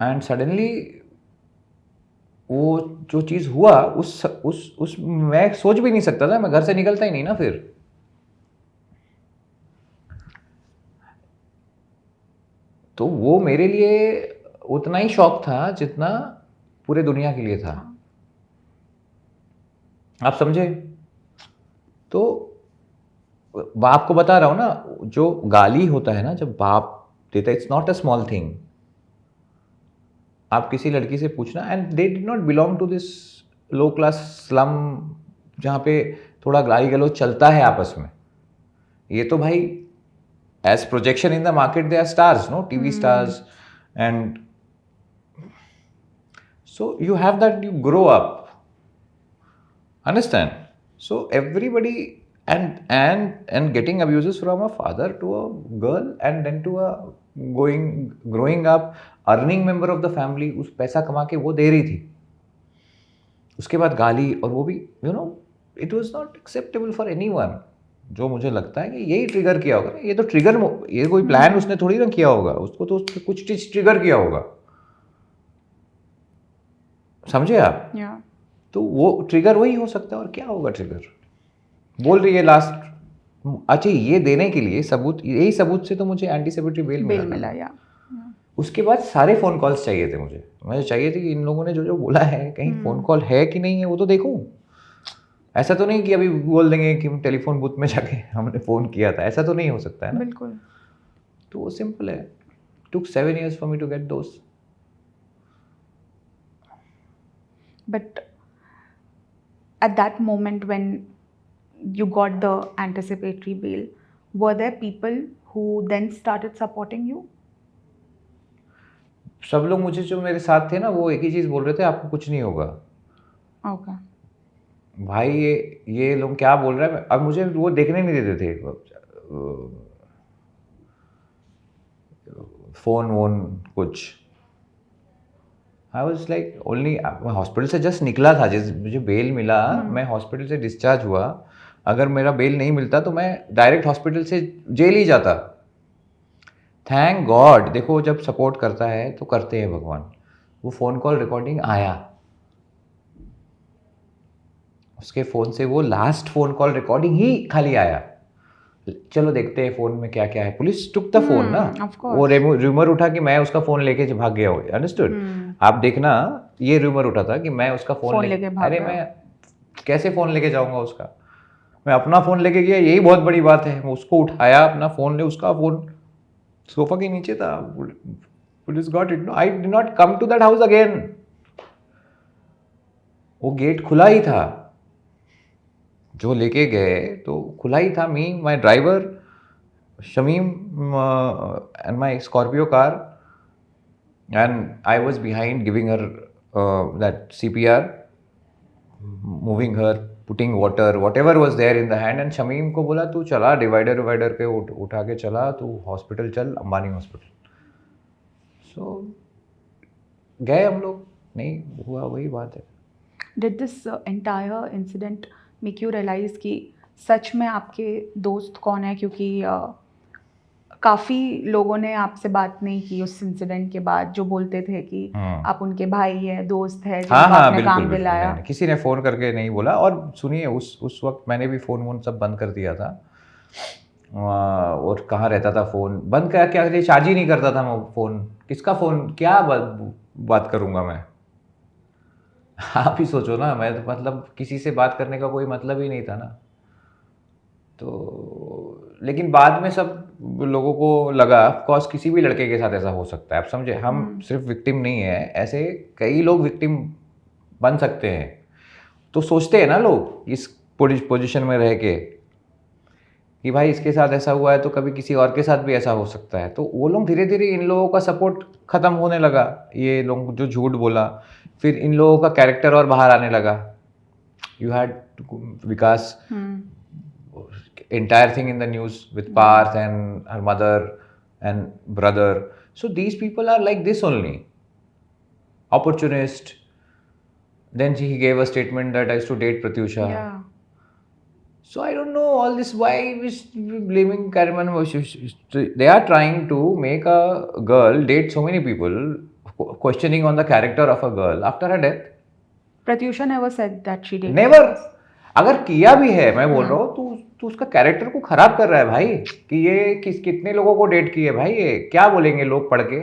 And suddenly वो जो चीज़ हुआ उस मैं सोच भी नहीं सकता था, मैं घर से निकलता ही नहीं ना फिर. तो वो मेरे लिए उतना ही शॉक था जितना पूरे दुनिया के लिए था. आप समझे? तो बाप को बता रहा हूँ ना, जो गाली होता है ना जब बाप देता है, it's not a small thing. आप किसी लड़की से पूछना, and they did not belong to this low class slum जहाँ पे थोड़ा गाली गलौज चलता है आपस में. ये तो भाई as projection in the market they are stars, no, TV stars, and so you have that, you grow up. Understand? So everybody, and getting abuses from a father to a girl and then to a growing up earning member of the family, उस पैसा कमा के वो दे रही थी, उसके बाद गाली, और वो भी it was not acceptable for anyone. जो मुझे लगता है कि यही ट्रिगर किया होगा. ये तो ट्रिगर, ये कोई प्लान उसने थोड़ी ना किया होगा, उसको तो कुछ चीज ट्रिगर किया होगा. समझे आप? yeah. तो वो ट्रिगर वही हो सकता है, और क्या होगा ट्रिगर. बोल रही है लास्ट, अच्छा ये देने के लिए सबूत, यही सबूत से तो मुझे एंटीसिपेटरी बेल मिला या उसके बाद सारे फ़ोन कॉल्स चाहिए थे मुझे चाहिए थे कि इन लोगों ने जो जो बोला है कहीं फ़ोन कॉल है कि नहीं है वो तो देखूं. ऐसा तो नहीं कि अभी बोल देंगे कि हम टेलीफोन बूथ में जाके हमने फ़ोन किया था, ऐसा तो नहीं हो सकता है ना. बिल्कुल. तो वो सिंपल है. टुक 7 years for me to get those. But at that moment when you got the anticipatory bail, were there people who then started supporting you? सब लोग मुझे, जो मेरे साथ थे ना, वो एक ही चीज़ बोल रहे थे, आपको कुछ नहीं होगा. Okay. भाई ये लोग क्या बोल रहे हैं. अब मुझे वो देखने नहीं देते थे फ़ोन वोन कुछ. आई वॉज लाइक ओनली, हॉस्पिटल से जस्ट निकला था, जिस मुझे बेल मिला, मैं हॉस्पिटल से डिस्चार्ज हुआ. अगर मेरा बेल नहीं मिलता तो मैं डायरेक्ट हॉस्पिटल से जेल ही जाता. Thank God. देखो, जब सपोर्ट करता है तो करते हैं भगवान. वो फ़ोन कॉल रिकॉर्डिंग आया, उसके फ़ोन से वो लास्ट फ़ोन कॉल रिकॉर्डिंग ही खाली आया. चलो देखते हैं फ़ोन में क्या क्या है. पुलिस टुक द फ़ोन ना. of course. वो रूमर उठा कि मैं उसका फ़ोन लेके भाग गया हूँ. अंडरस्टूड? आप देखना, ये रूमर उठा था कि मैं उसका फ़ोन लेके भाग गया. अरे मैं कैसे फ़ोन लेके जाऊँगा उसका? मैं अपना फ़ोन लेके गया, यही बहुत बड़ी बात है. मैं उसको उठाया, अपना फ़ोन ले, उसका फ़ोन सोफा के नीचे था. Police got it. No, I did not come to that house again. वो गेट खुला ही था, जो लेके गए तो खुला ही था. Me, my driver Shamim, and my Scorpio car, and I was behind giving her that CPR, moving her, putting water, whatever was there in the hand. And Shamim को बोला, तू चला डिवाइडर पे उठा के चला, तू हॉस्पिटल चल, अंबानी हॉस्पिटल. सो गए हम लोग. नहीं हुआ, वही बात है. Did this entire incident make you realize कि सच में आपके दोस्त कौन है? क्योंकि काफ़ी लोगों ने आपसे बात नहीं की उस इंसिडेंट के बाद, जो बोलते थे कि आप उनके भाई है, दोस्त है, हाँ जिनको हाँ आपने बिल्कुल काम बिल्कुल, दिलाया। नहीं किसी ने फ़ोन करके नहीं बोला। और सुनिए, उस वक्त मैंने भी फ़ोन वोन सब बंद कर दिया था। और कहाँ रहता था फ़ोन बंद, क्या क्या चार्ज ही नहीं करता था मैं फ़ोन। किसका फ़ोन, क्या बात करूँगा मैं। आप ही सोचो ना, मैं तो मतलब किसी से बात करने का कोई मतलब ही नहीं था ना। तो लेकिन बाद में सब लोगों को लगा, ऑफ कोर्स किसी भी लड़के के साथ ऐसा हो सकता है, आप समझे, हम सिर्फ विक्टिम नहीं है, ऐसे कई लोग विक्टिम बन सकते हैं। तो सोचते हैं ना लोग इस पोजीशन में रह के कि भाई इसके साथ ऐसा हुआ है तो कभी किसी और के साथ भी ऐसा हो सकता है। तो वो लोग धीरे धीरे, इन लोगों का सपोर्ट खत्म होने लगा, ये लोग जो झूठ बोला, फिर इन लोगों का कैरेक्टर और बाहर आने लगा। You had Vikas entire thing in the news with Parth and her mother and brother. So these people are like this only, opportunist. Then he gave a statement that I used to date Pratyusha. Yeah. So I don't know all this. Why is blaming Kariman? They are trying to make a girl date so many people, questioning on the character of a girl after her death. Pratyusha never said that she dated never. Vikas. अगर किया भी है, मैं बोल रहा हूँ, तू उसका कैरेक्टर को खराब कर रहा है भाई, कि ये कितने लोगों को डेट किए भाई, ये क्या बोलेंगे लोग पढ़ के।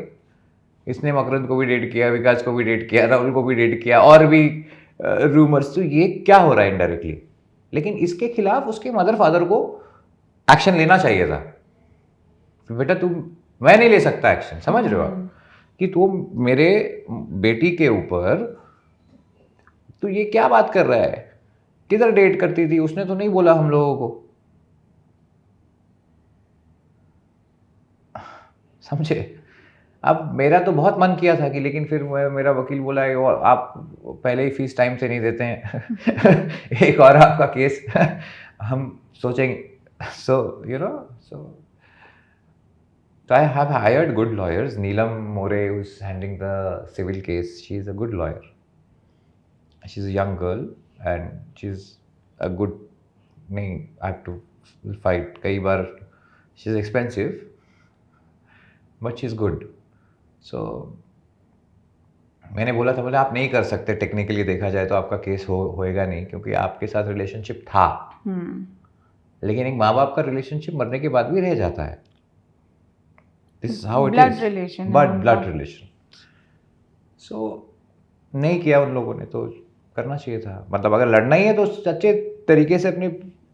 इसने मकरंद को भी डेट किया, विकास को भी डेट किया, राहुल को भी डेट किया, और भी रूमर्स। तो ये क्या हो रहा है इनडायरेक्टली। लेकिन इसके खिलाफ उसके मदर फादर को एक्शन लेना चाहिए था। बेटा तुम, मैं नहीं ले सकता एक्शन, समझ रहे हो आप, कि तुम मेरे बेटी के ऊपर तो ये क्या बात कर रहा है। किधर डेट करती थी, उसने तो नहीं बोला हम लोगों को, समझे। अब मेरा तो बहुत मन किया था कि, लेकिन फिर मेरा वकील बोला आप पहले ही फीस टाइम से नहीं देते हैं एक और आपका केस हम सोचेंगे। So you know, so I have hired good lawyers. Neelam More, who's handling the civil case, she's a good lawyer. She's a young girl and she's a good, नहीं, I have to fight कई बार, she's expensive but she's good. So मैंने बोला था, बोले आप नहीं कर सकते, टेक्निकली देखा जाए तो आपका केस होएगा नहीं, क्योंकि आपके साथ रिलेशनशिप था। लेकिन एक माँ बाप का रिलेशनशिप मरने के बाद भी रह जाता है। This is how it Blood is, relation, but हाँ, ब्लड हाँ। रिलेशन। सो नहीं किया उन लोगों ने, तो करना चाहिए था। मतलब अगर लड़ना ही है तो सच्चे तरीके से अपनी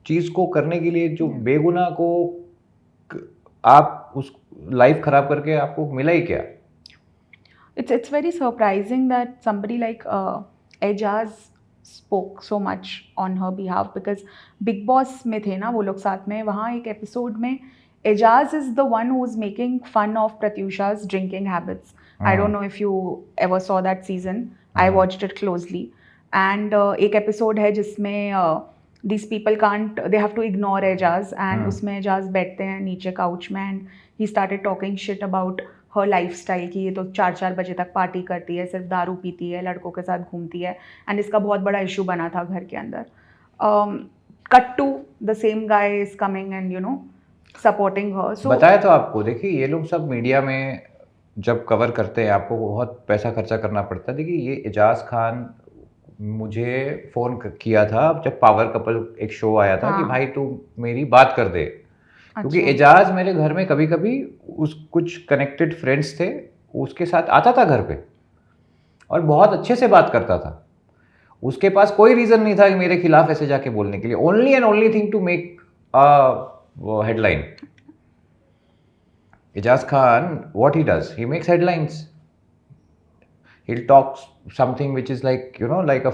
चीज को करने के लिए, जो बेगुनाह को आप उस लाइफ खराब करके आपको मिला ही क्या। It's very surprising that somebody like Ejaz spoke so much on her behalf, because Big Boss में थे ना वो लोग साथ में, वहाँ एक एपिसोड में Ejaz is the one who is making fun of Pratyusha's drinking habits. I don't know if you ever saw that season. I watched it closely. And एक एपिसोड है जिसमें these people can't, they have to ignore Ejaz, and उसमें Ejaz बैठते हैं नीचे काउच में, and he started talking shit about her lifestyle, कि ये तो 4-4 बजे तक पार्टी करती है, सिर्फ दारू पीती है, लड़कों के साथ घूमती है, एंड इसका बहुत बड़ा इशू बना था घर के अंदर। Cut to the same guy is coming and you know supporting her. So बताया तो आपको, देखिए ये लोग सब मीडिया में जब कवर करते हैं, आपको बहुत पैसा खर्चा करना पड़ता है। देखिए ये एजाज खान मुझे फ़ोन किया था जब पावर कपल एक शो आया था, कि भाई तू मेरी बात कर दे, क्योंकि एजाज मेरे घर में कभी कभी उस कुछ कनेक्टेड फ्रेंड्स थे, उसके साथ आता था घर पे और बहुत अच्छे से बात करता था। उसके पास कोई रीज़न नहीं था कि मेरे खिलाफ ऐसे जाके बोलने के लिए, only and only thing to make a headline. Ejaz Khan, what he does, he makes headlines. He'll talk something which is like, you know, like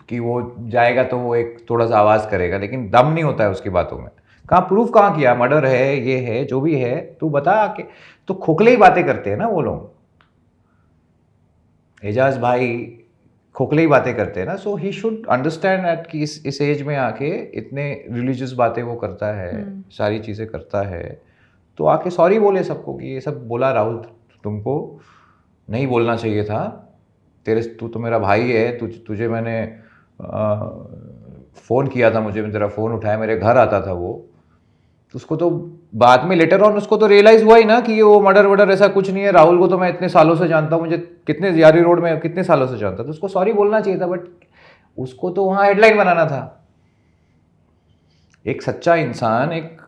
कि वो जाएगा तो वो एक थोड़ा सा आवाज़ करेगा, लेकिन दम नहीं होता है उसकी बातों में। कहाँ प्रूफ, कहाँ किया, मर्डर है, ये है, जो भी है तू बता आके। तो खोखले ही बातें करते हैं ना वो लोग, एजाज भाई खोखले ही बातें करते हैं ना। सो ही शुड अंडरस्टैंड दैट कि इस एज में आके इतने रिलीजियस बातें वो करता है, सारी चीज़ें करता है, तो आके सॉरी बोले सबको कि ये सब बोला राहुल, तुमको नहीं बोलना चाहिए था, तू तो मेरा भाई है, तुझे मैंने फ़ोन किया था, मुझे तेरा फ़ोन उठाया, मेरे घर आता था वो, तो उसको तो बाद में लेटर ऑन उसको तो रियलाइज हुआ ही ना कि ये वो मर्डर वर्डर ऐसा कुछ नहीं है, राहुल को तो मैं इतने सालों से जानता हूँ, मुझे कितने यारी रोड में कितने सालों से जानता, तो उसको सॉरी बोलना चाहिए था, बट उसको तो वहाँ हेडलाइन बनाना था। एक सच्चा इंसान, एक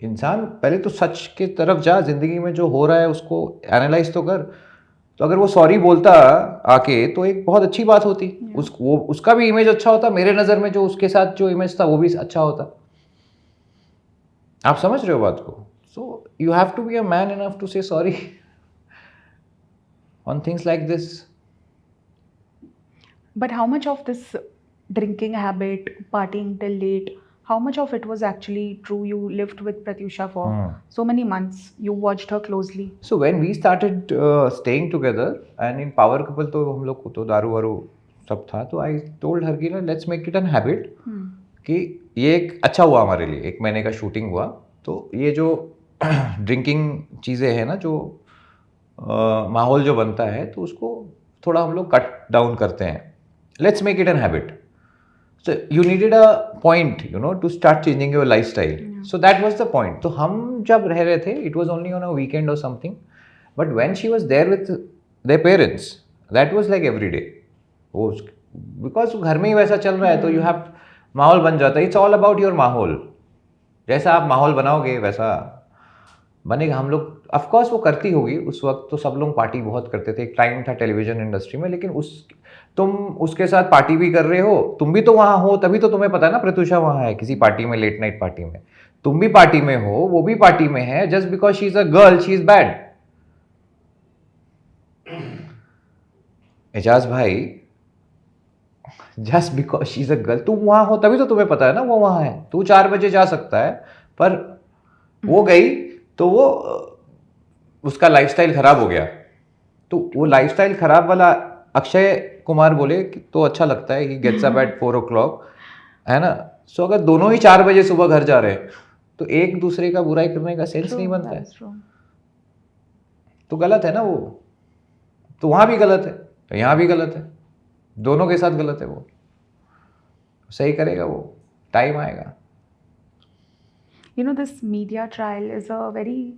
इंसान पहले तो सच की तरफ जा, जिंदगी में जो हो रहा है उसको एनालाइज तो कर। तो अगर वो सॉरी बोलता आके तो एक बहुत अच्छी बात होती, वो उसका भी इमेज अच्छा होता, मेरे नज़र में जो उसके साथ जो इमेज था वो भी अच्छा होता। आप समझ रहे हो बात को? So you have to be a man enough to say sorry on things like this. But how much of this drinking habit, partying till late, how much of it was actually true? You lived with Pratyusha for so many months. You watched her closely. So when we started staying together and in power couple तो हम लोग को तो दारू वारू सब था, तो I told her कि ना let's make it an habit कि ये एक अच्छा हुआ हमारे लिए, 1 महीने का शूटिंग हुआ, तो ये जो ड्रिंकिंग चीज़ें हैं ना, जो माहौल जो बनता है, तो उसको थोड़ा हम लोग कट डाउन करते हैं, let's make it an habit. So you needed a point, you know, to start changing your lifestyle. So that was the point. तो हम जब रह रहे थे, it was only on a weekend or something. But when she was there with their parents, that was like every day. वो because घर में ही वैसा चल रहा है, तो you have माहौल बन जाता है. It's all about your माहौल. जैसा आप माहौल बनाओगे वैसा बनेगा। हम लोग ऑफ कोर्स वो करती होगी, उस वक्त तो सब लोग पार्टी बहुत करते थे, एक टाइम था टेलीविजन इंडस्ट्री में, लेकिन तुम उसके साथ पार्टी भी कर रहे हो, तुम भी तो वहां हो, तभी तो तुम्हें पता है ना प्रत्युषा वहां है किसी पार्टी में, लेट नाइट पार्टी में, तुम भी पार्टी में हो, वो भी पार्टी में है। Just because she is a girl she is bad. Ejaz भाई, just because she is a girl, तुम वहां हो तभी तो तुम्हें पता है ना वो वहां है। तू 4 बजे जा सकता है, पर वो गई तो वो उसका लाइफस्टाइल खराब हो गया। तो वो लाइफस्टाइल खराब वाला अक्षय कुमार बोले कि तो अच्छा लगता है, he gets up at 4 o'clock, है ना। सो अगर दोनों ही 4 बजे सुबह घर जा रहे हैं, तो एक दूसरे का बुराई करने का सेंस नहीं बनता है, तो गलत है ना वो। तो वहां भी गलत है, तो यहाँ भी गलत है, दोनों के साथ गलत है। वो सही करेगा, वो टाइम आएगा। You know, this media trial is a very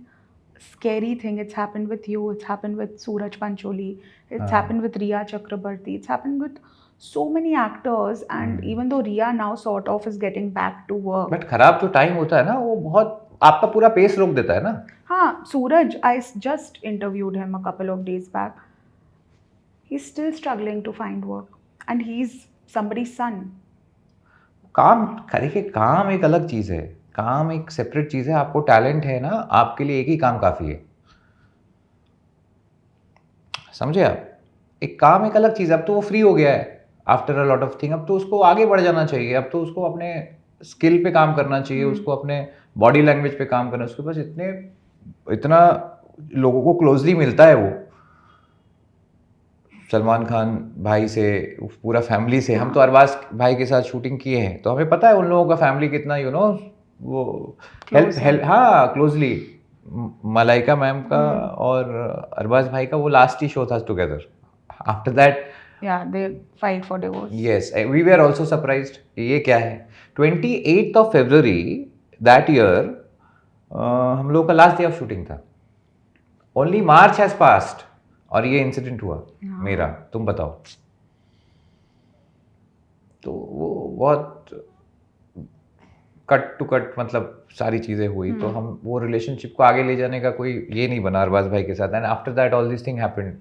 scary thing. It's happened with you, it's happened with Suraj Pancholi, it's happened with Riya Chakrabarti, it's happened with so many actors, and even though Riya now sort of is getting back to work. But खराब जो टाइम होता है ना, वो बहुत आपका पूरा पेस रोक देता है ना। हाँ, Suraj, I just interviewed him a couple of days back. He's still struggling to find work, and he's somebody's son. काम करिए, काम एक अलग चीज़ है, काम एक सेपरेट चीज़ है। आपको टैलेंट है ना, आपके लिए एक ही काम काफ़ी है, समझे आप। एक काम एक अलग चीज़ है। अब तो वो फ्री हो गया है after a lot of thing, अब तो उसको आगे बढ़ जाना चाहिए, अब तो उसको अपने स्किल पे काम करना चाहिए, उसको अपने बॉडी लैंग्वेज पे काम करना। उसके पास इतना लोगों को क्लोजली मिलता है, वो सलमान खान भाई से, पूरा फैमिली से। हम तो अरबाज भाई के साथ शूटिंग किए हैं, तो हमें पता है उन लोगों का फैमिली कितना वो हेल्प हाँ क्लोजली। मलाइका मैम का और अरबाज भाई का वो लास्ट ही शो था together. After that they filed for divorce. Yes, we were also surprised. ये क्या है? 28th of February that year हम लोग का लास्ट डे ऑफ शूटिंग था। Only March has passed और ये इंसिडेंट हुआ मेरा। तुम बताओ। तो वो बहुत कट टू कट, मतलब सारी चीज़ें हुई, तो हम वो रिलेशनशिप को आगे ले जाने का कोई ये नहीं बना अरबाज भाई के साथ। And after that all this thing happened.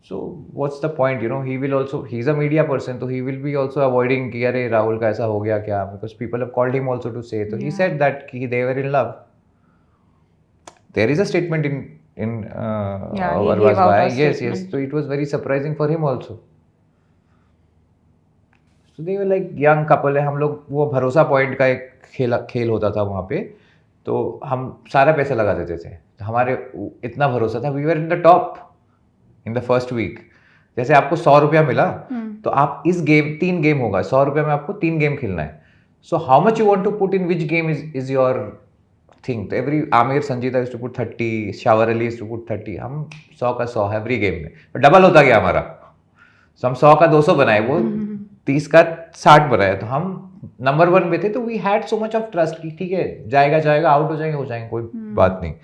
So what's the point, you know? He will also, he's a media person, so he will be also avoiding कि अरे राहुल का ऐसा हो गया क्या, because people have called him also to say. So he said that कि they were in love. There is a statement in Arbaaz Bhai. Yes. So it was very surprising for him also. So they were like young couple है, हम लोग वो भरोसा पॉइंट का एक खेल होता था वहाँ पे, तो हम सारा पैसा लगा देते थे, हमारे इतना भरोसा था। We were in the top in the first week. जैसे आपको 100 रुपया मिला, तो आप इस गेम 3 गेम होगा, 100 रुपया में आपको 3 गेम खेलना है। So how much you want to put in which game is your thing. तो every Aamir Sanjeeta is to put 30, Shawar Ali is to put 30, हम 100 का 100 एवरी गेम में, डबल होता गया हमारा। सो हम 100 का 200 बनाए, वो 30 का 60 बनाया, तो हम नंबर 1 पे थे, तो we had so much of trust कि ठीक है जाएगा जाएगा, आउट हो जाएंगे कोई बात नहीं,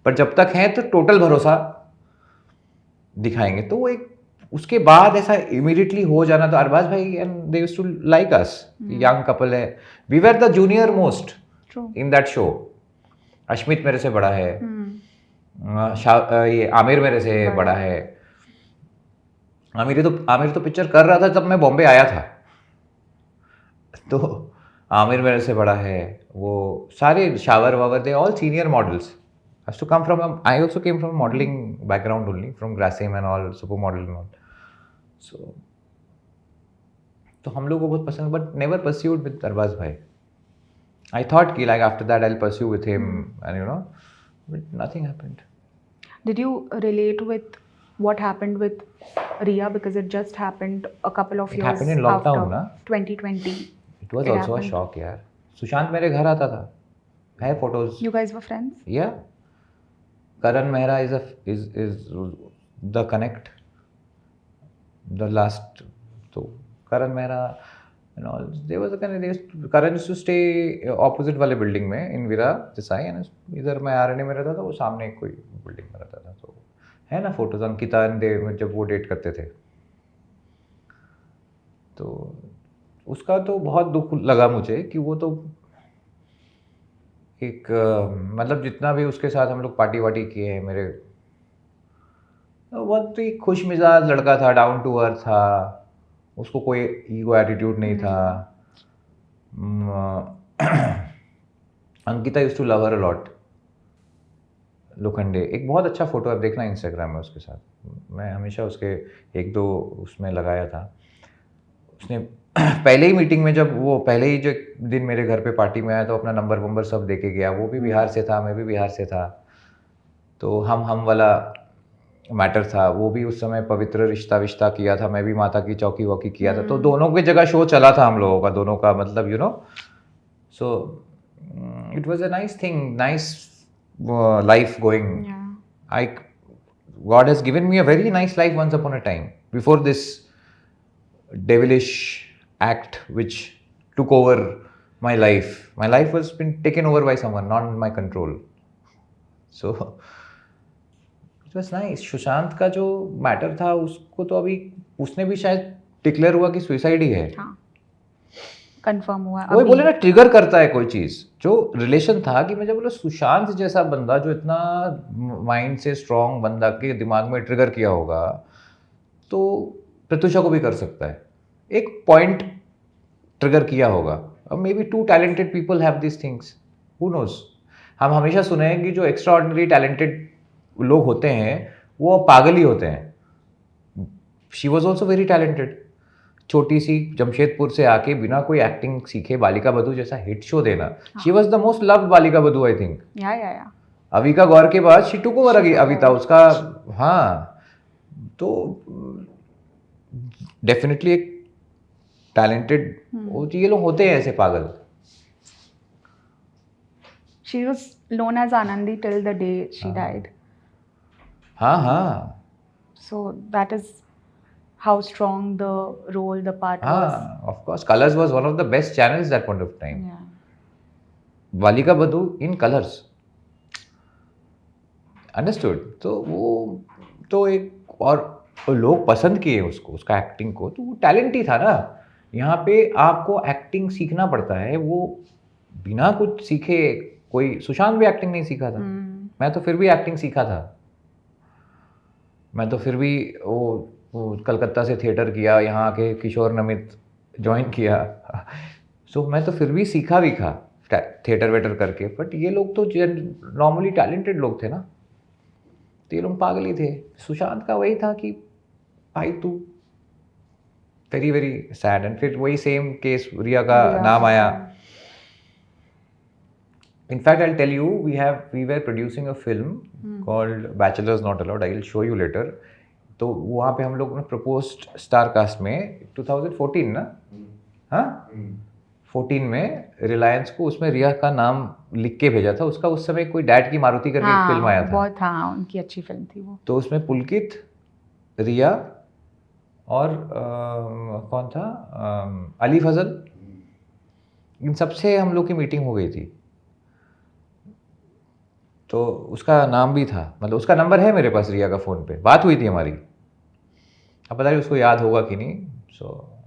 पर जब तक है तो टोटल भरोसा दिखाएंगे। तो वो एक उसके बाद ऐसा इमीडिएटली हो जाना, तो अरबाज भाई and they used to like us, young couple है, we were the junior most True. In that show. Ashmit मेरे से बड़ा है, ये आमिर मेरे से बड़ा है। आमिर तो पिक्चर कर रहा था जब मैं बॉम्बे आया था, तो आमिर मेरे से बड़ा है। वो सारे शावर वावर they all senior models, has to come from I also came from a modeling background only, from Grasim and all, supermodel and all. So तो हम लोग को बहुत पसंद, but never pursued with Arbaaz भाई. I thought कि like after that I'll pursue with him and you know, but nothing happened. Did you relate with what happened with Riya, because it just happened a couple of It years happened in lockdown, after na? 2020? It was also a shock यार. सुशांत मेरे घर आता था, है photos. You guys were friends? Yeah. Karan Mehra is the connect, the last. So Karan Mehra and all, there was a kind of, Karan used to stay opposite वाले building में in Vira Desai, and इधर मैं RNA में रहता था, वो सामने कोई building में रहता था। तो है ना फोटोज अंकिता and देव में जब वो डेट करते थे, तो उसका तो बहुत दुख लगा मुझे कि वो तो एक मतलब जितना भी उसके साथ हम लोग पार्टी वार्टी किए हैं, मेरे बहुत ही खुश मिजाज लड़का था, डाउन टू अर्थ था, उसको कोई ईगो एटीट्यूड नहीं था। Ankita used to love her a lot. Lokhande एक बहुत अच्छा फोटो आप देखना इंस्टाग्राम में उसके साथ, मैं हमेशा उसके एक दो उसमें लगाया था। उसने पहले ही मीटिंग में, जब वो पहले ही जो दिन मेरे घर पे पार्टी में आया, तो अपना नंबर सब दे के गया। वो भी बिहार से था, मैं भी बिहार से था, तो हम वाला मैटर था। वो भी उस समय पवित्र रिश्ता विश्ता किया था, मैं भी माता की चौकी वौकी किया था, तो दोनों की जगह शो चला था हम लोगों का, दोनों का मतलब you no. So it was a nice thing, nice life going. I God has given me a very nice life once upon a time, before this devilish act which took over my life. My life was been taken over by someone, not in my control. So it was nice. Sushant का जो मैटर था, उसको तो अभी उसने भी शायद डिक्लेयर हुआ कि सुसाइड ही है। हाँ, कंफर्म हुआ। वही बोले ना, ट्रिगर करता है कोई चीज। जो रिलेशन था कि मैं जब बोला सुशांत जैसा बंदा जो इतना माइंड से स्ट्रांग बंदा के दिमाग में ट्रिगर किया होगा, तो प्रत्युषा को भी कर सकता है। एक पॉइंट ट्रिगर किया होगा। अब maybe 2 talented people have this things, who knows. हम हमेशा सुने हैं कि जो एक्स्ट्रा ऑर्डिनरी टैलेंटेड लोग होते हैं वो पागल ही होते हैं। She was also very talented. छोटी सी जमशेदपुर से आके बिना कोई एक्टिंग सीखे बालिका बधू जैसा हिट शो देना। She was the most loved बालिका बधू, आई थिंक। या अविका गौर के बाद शी टुक ओवर अविता उसका। हाँ, तो डेफिनेटली एक टैलेंटेड, ये लोग होते हैं ऐसे पागल। She was known as Anandi till the day she died. हाँ हाँ, So that is how strong the role, the part was. हाँ, of course. Colors was one of the best channels that point of time. Yeah. बालिका बधू इन कलर्स, अंडरस्टूड। तो वो तो एक और लोग पसंद किए उसको, उसका एक्टिंग को, तो वो टैलेंट ही था ना। यहाँ पे आपको एक्टिंग सीखना पड़ता है, वो बिना कुछ सीखे कोई। सुशांत भी एक्टिंग नहीं सीखा था, मैं तो फिर भी एक्टिंग सीखा था। मैं तो फिर भी वो कलकत्ता से थिएटर किया, यहाँ आके किशोर नमित ज्वाइन किया। सो मैं तो फिर भी सीखा भी था थिएटर वेटर करके। बट ये लोग तो नॉर्मली टैलेंटेड लोग थे ना, तो ये लोग पागल ही थे। सुशांत का वही था कि भाई तू वेरी वेरी सैड। एंड फिर वही सेम केस रिया का नाम आया। In fact, I'll tell you, we were producing a film called Bachelors Not Allowed. I'll show you later. तो वहाँ पे हम लोग ने प्रपोज्ड स्टार कास्ट में 2014 ना, हाँ 14 में रिलायंस को उसमें रिया का नाम लिख के भेजा था। उसका उस समय कोई डैड की मारुति करके एक फिल्म आया था, बहुत, हाँ, उनकी अच्छी फिल्म थी वो। तो उसमें पुलकित, रिया और कौन था, अली फजल, इन सबसे हम लोग की मीटिंग हो गई थी। तो उसका नाम भी था, मतलब उसका नंबर है मेरे पास, रिया का फ़ोन पे बात हुई थी हमारी। अब पता नहीं उसको याद होगा कि नहीं। सो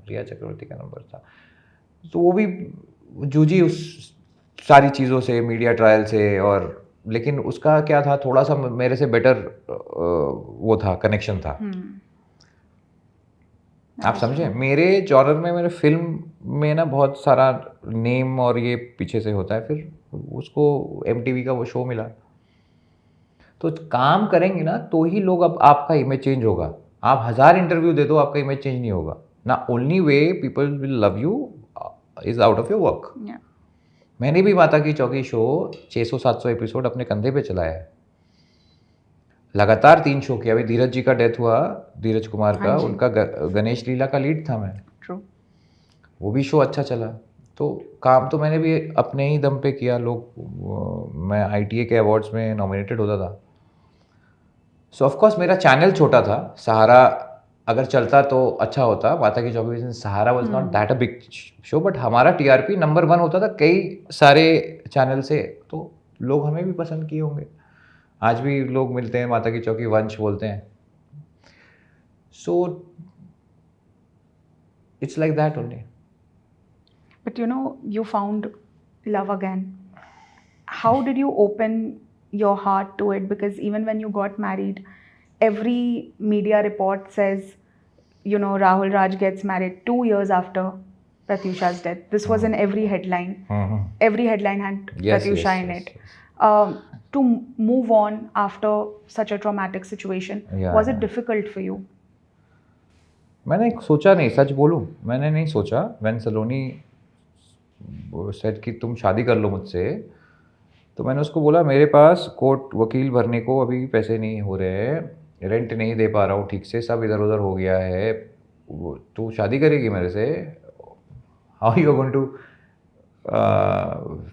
रिया चक्रवर्ती का नंबर था। तो वो भी जूझी उस सारी चीज़ों से, मीडिया ट्रायल से, और लेकिन उसका क्या था, थोड़ा सा मेरे से बेटर वो था, कनेक्शन था। आप That is समझे, true. मेरे जॉनर में, मेरे फिल्म में ना बहुत सारा नेम और ये पीछे से होता है। फिर उसको MTV का वो शो मिला, तो काम करेंगे ना तो ही लोग, अब आपका इमेज चेंज होगा। आप 1000 इंटरव्यू दे दो, आपका इमेज चेंज नहीं होगा ना। Only way people will love you is out of your work. Yeah. मैंने भी माता की चौकी शो 600-700 एपिसोड अपने कंधे पे चलाया है, लगातार 3 शो किया। अभी धीरज जी का डेथ हुआ, धीरज कुमार हाँ का, जी. उनका गणेश लीला का लीड था मैं। True. वो भी शो अच्छा चला। तो काम तो मैंने भी अपने ही दम पे किया। मैं ITA के अवार्ड्स में नॉमिनेटेड होता था। सो ऑफ कोर्स मेरा चैनल छोटा था, सहारा अगर चलता तो अच्छा होता। माता की चौकी में Sahara was not that a big show, but हमारा TRP नंबर 1 होता था कई सारे चैनल से, तो लोग हमें भी पसंद किए होंगे। आज भी लोग मिलते हैं, माता की चौकी वंश बोलते हैं। So it's like that only. But you found love again. How did you open your heart to it? Because even when you got married, every media report says, Rahul Raj gets married 2 years after Pratyusha's death. This was in every headline. Every headline had Yes, Pratyusha yes, in yes, it. yes. To move on after such a traumatic situation, Yeah, was it yeah. difficult for you? मैंने सोचा नहीं, सच बोलूं, मैंने नहीं सोचा। व्हेन सलोनी सेड कि तुम शादी कर लो मुझसे, तो मैंने उसको बोला मेरे पास कोर्ट वकील भरने को अभी पैसे नहीं हो रहे हैं, रेंट नहीं दे पा रहा हूँ ठीक से, सब इधर उधर हो गया है। तू शादी करेगी मेरे से? How you are going to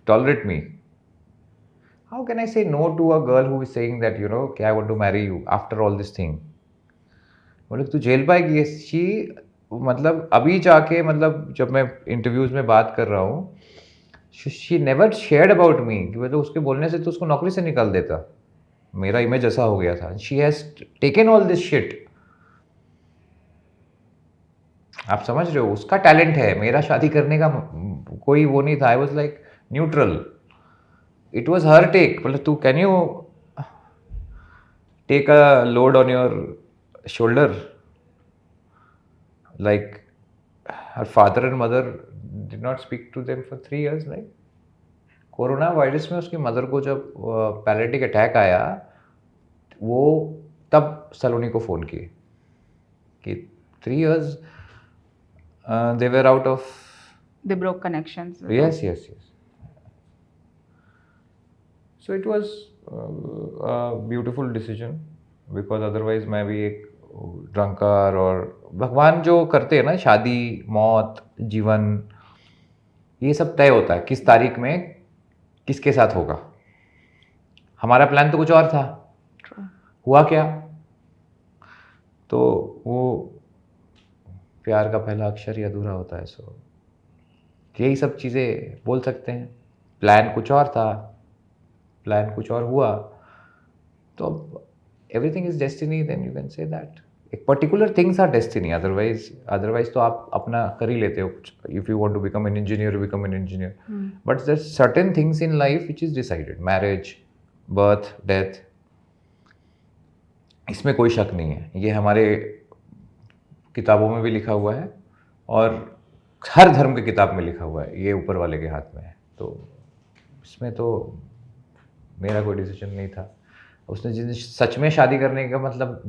tolerate me? How can I say no to a girl who is saying that कि I want to marry you after all this thing? बोले तू झेल पाएगी? शी, मतलब अभी जाके, मतलब जब मैं इंटरव्यूज में बात कर रहा हूँ, she never shared about me कि मतलब उसके बोलने से तो उसको नौकरी से निकाल देता, मेरा इमेज ऐसा हो गया था। She has taken all this shit. आप समझ रहे हो, उसका टैलेंट है, मेरा शादी करने का कोई वो नहीं था। I was like neutral. It was her take, मतलब तू can you take a load on your shoulder? Like her father and mother did not speak to them for 3 years, right? Corona virus में उसकी मदर को जब पैरालिटिक अटैक आया, वो तब सलोनी को फ़ोन किए कि 3 years they were out of. They broke connections. Yes, yes, yes. So it was a beautiful decision, because otherwise मैं भी एक ड्रंकर, और भगवान जो करते हैं ना, शादी, मौत, जीवन, ये सब तय होता है किस तारीख में किसके साथ होगा। हमारा प्लान तो कुछ और था, True. हुआ क्या? तो वो प्यार का पहला अक्षर ही अधूरा होता है। सो यही सब चीज़ें बोल सकते हैं। प्लान कुछ और था, प्लान कुछ और हुआ, तो everything is destiny, then you can say that एक particular things are destiny. Otherwise तो आप अपना कर ही लेते हो। If you want to become an engineer, become an engineer, but there certain things in life which is decided. Marriage, birth, death, इसमें कोई शक नहीं है। ये हमारे किताबों में भी लिखा हुआ है, और हर धर्म की किताब में लिखा हुआ है, ये ऊपर वाले के हाथ में है। तो इसमें तो मेरा कोई डिसीजन नहीं था। उसने जिस सच में शादी करने का मतलब,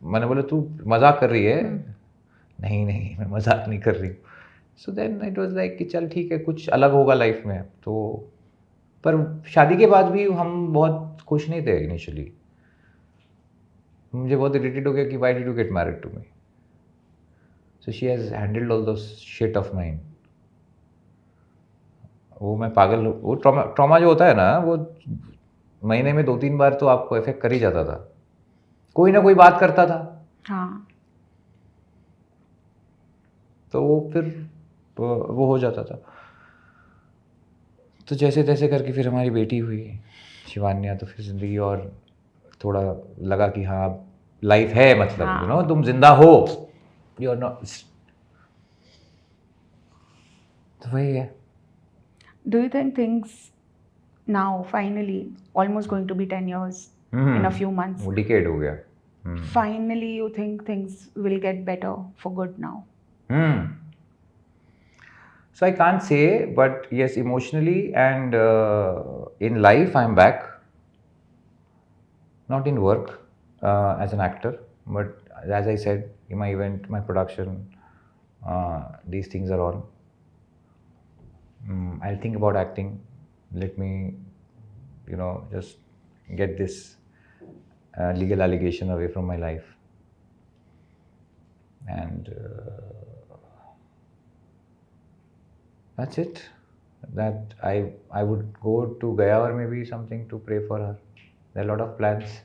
मैंने बोला तू मजाक कर रही है? नहीं नहीं, मैं मजाक नहीं कर रही हूँ। So then it was like कि चल ठीक है, कुछ अलग होगा लाइफ में। तो पर शादी के बाद भी हम बहुत खुश नहीं थे इनिशियली। मुझे बहुत इरिटेट हो गया कि why did you get married to me? So she has handled all those shit of mine. वो मैं पागल, वो ट्रॉमा जो होता है ना, वो महीने में 2-3 बार तो आपको इफेक्ट कर ही जाता था। कोई ना कोई बात करता था। हाँ. तो वो फिर वो हो जाता था। तो जैसे तैसे करके फिर हमारी बेटी हुई शिवान्या, तो फिर ज़िंदगी और थोड़ा लगा कि हाँ लाइफ है, मतलब हाँ। यू नो तुम जिंदा हो, यू आर नॉट। तो वही है। Do you think things now, finally, almost going to be 10 years in a few months, वो डिकेड हो गया। finally you think things will get better for good now? So I can't say, but yes, emotionally and in life, I'm back. Not in work as an actor, but as I said, in my event, my production, these things are on. I'll think about acting. Let me, just get this legal allegation away from my life. And that's it. That I would go to Gaya or maybe something to pray for her. There are a lot of plans.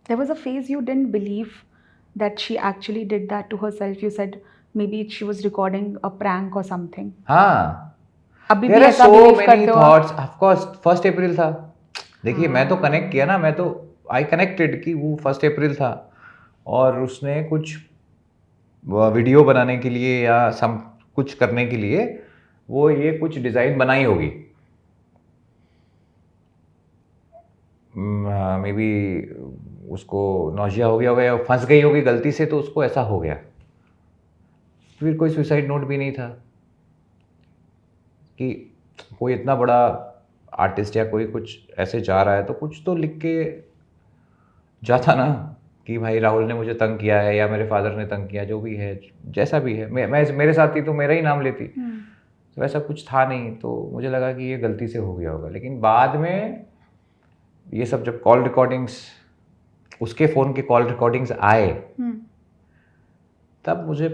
There was a phase you didn't believe that she actually did that to herself. You said maybe she was recording a prank or something. हाँ, अभी देयर भी आर ऐसा सो बिलीव मेनी करते हो आप? थॉट्स। ऑफ कोर्स 1 अप्रैल था। देखिए मैं तो कनेक्ट किया ना, मैं तो आई कनेक्टेड कि वो 1 अप्रैल था और उसने कुछ वीडियो बनाने के लिए या सम कुछ करने के लिए वो ये कुछ डिज़ाइन बनाई होगी। मे बी उसको नौजिया हो गया होगा या फंस गई होगी गलती से, तो उसको ऐसा हो गया। फिर कोई सुसाइड नोट भी नहीं था कि कोई इतना बड़ा आर्टिस्ट या कोई कुछ ऐसे जा रहा है तो कुछ तो लिख के जाता ना कि भाई राहुल ने मुझे तंग किया है या मेरे फादर ने तंग किया, जो भी है जैसा भी है। मैं मेरे साथ ही तो मेरा ही नाम लेती, तो वैसा कुछ था नहीं। तो मुझे लगा कि ये गलती से हो गया होगा। लेकिन बाद में ये सब जब कॉल रिकॉर्डिंग्स, उसके फ़ोन के कॉल रिकॉर्डिंग्स आए, तब मुझे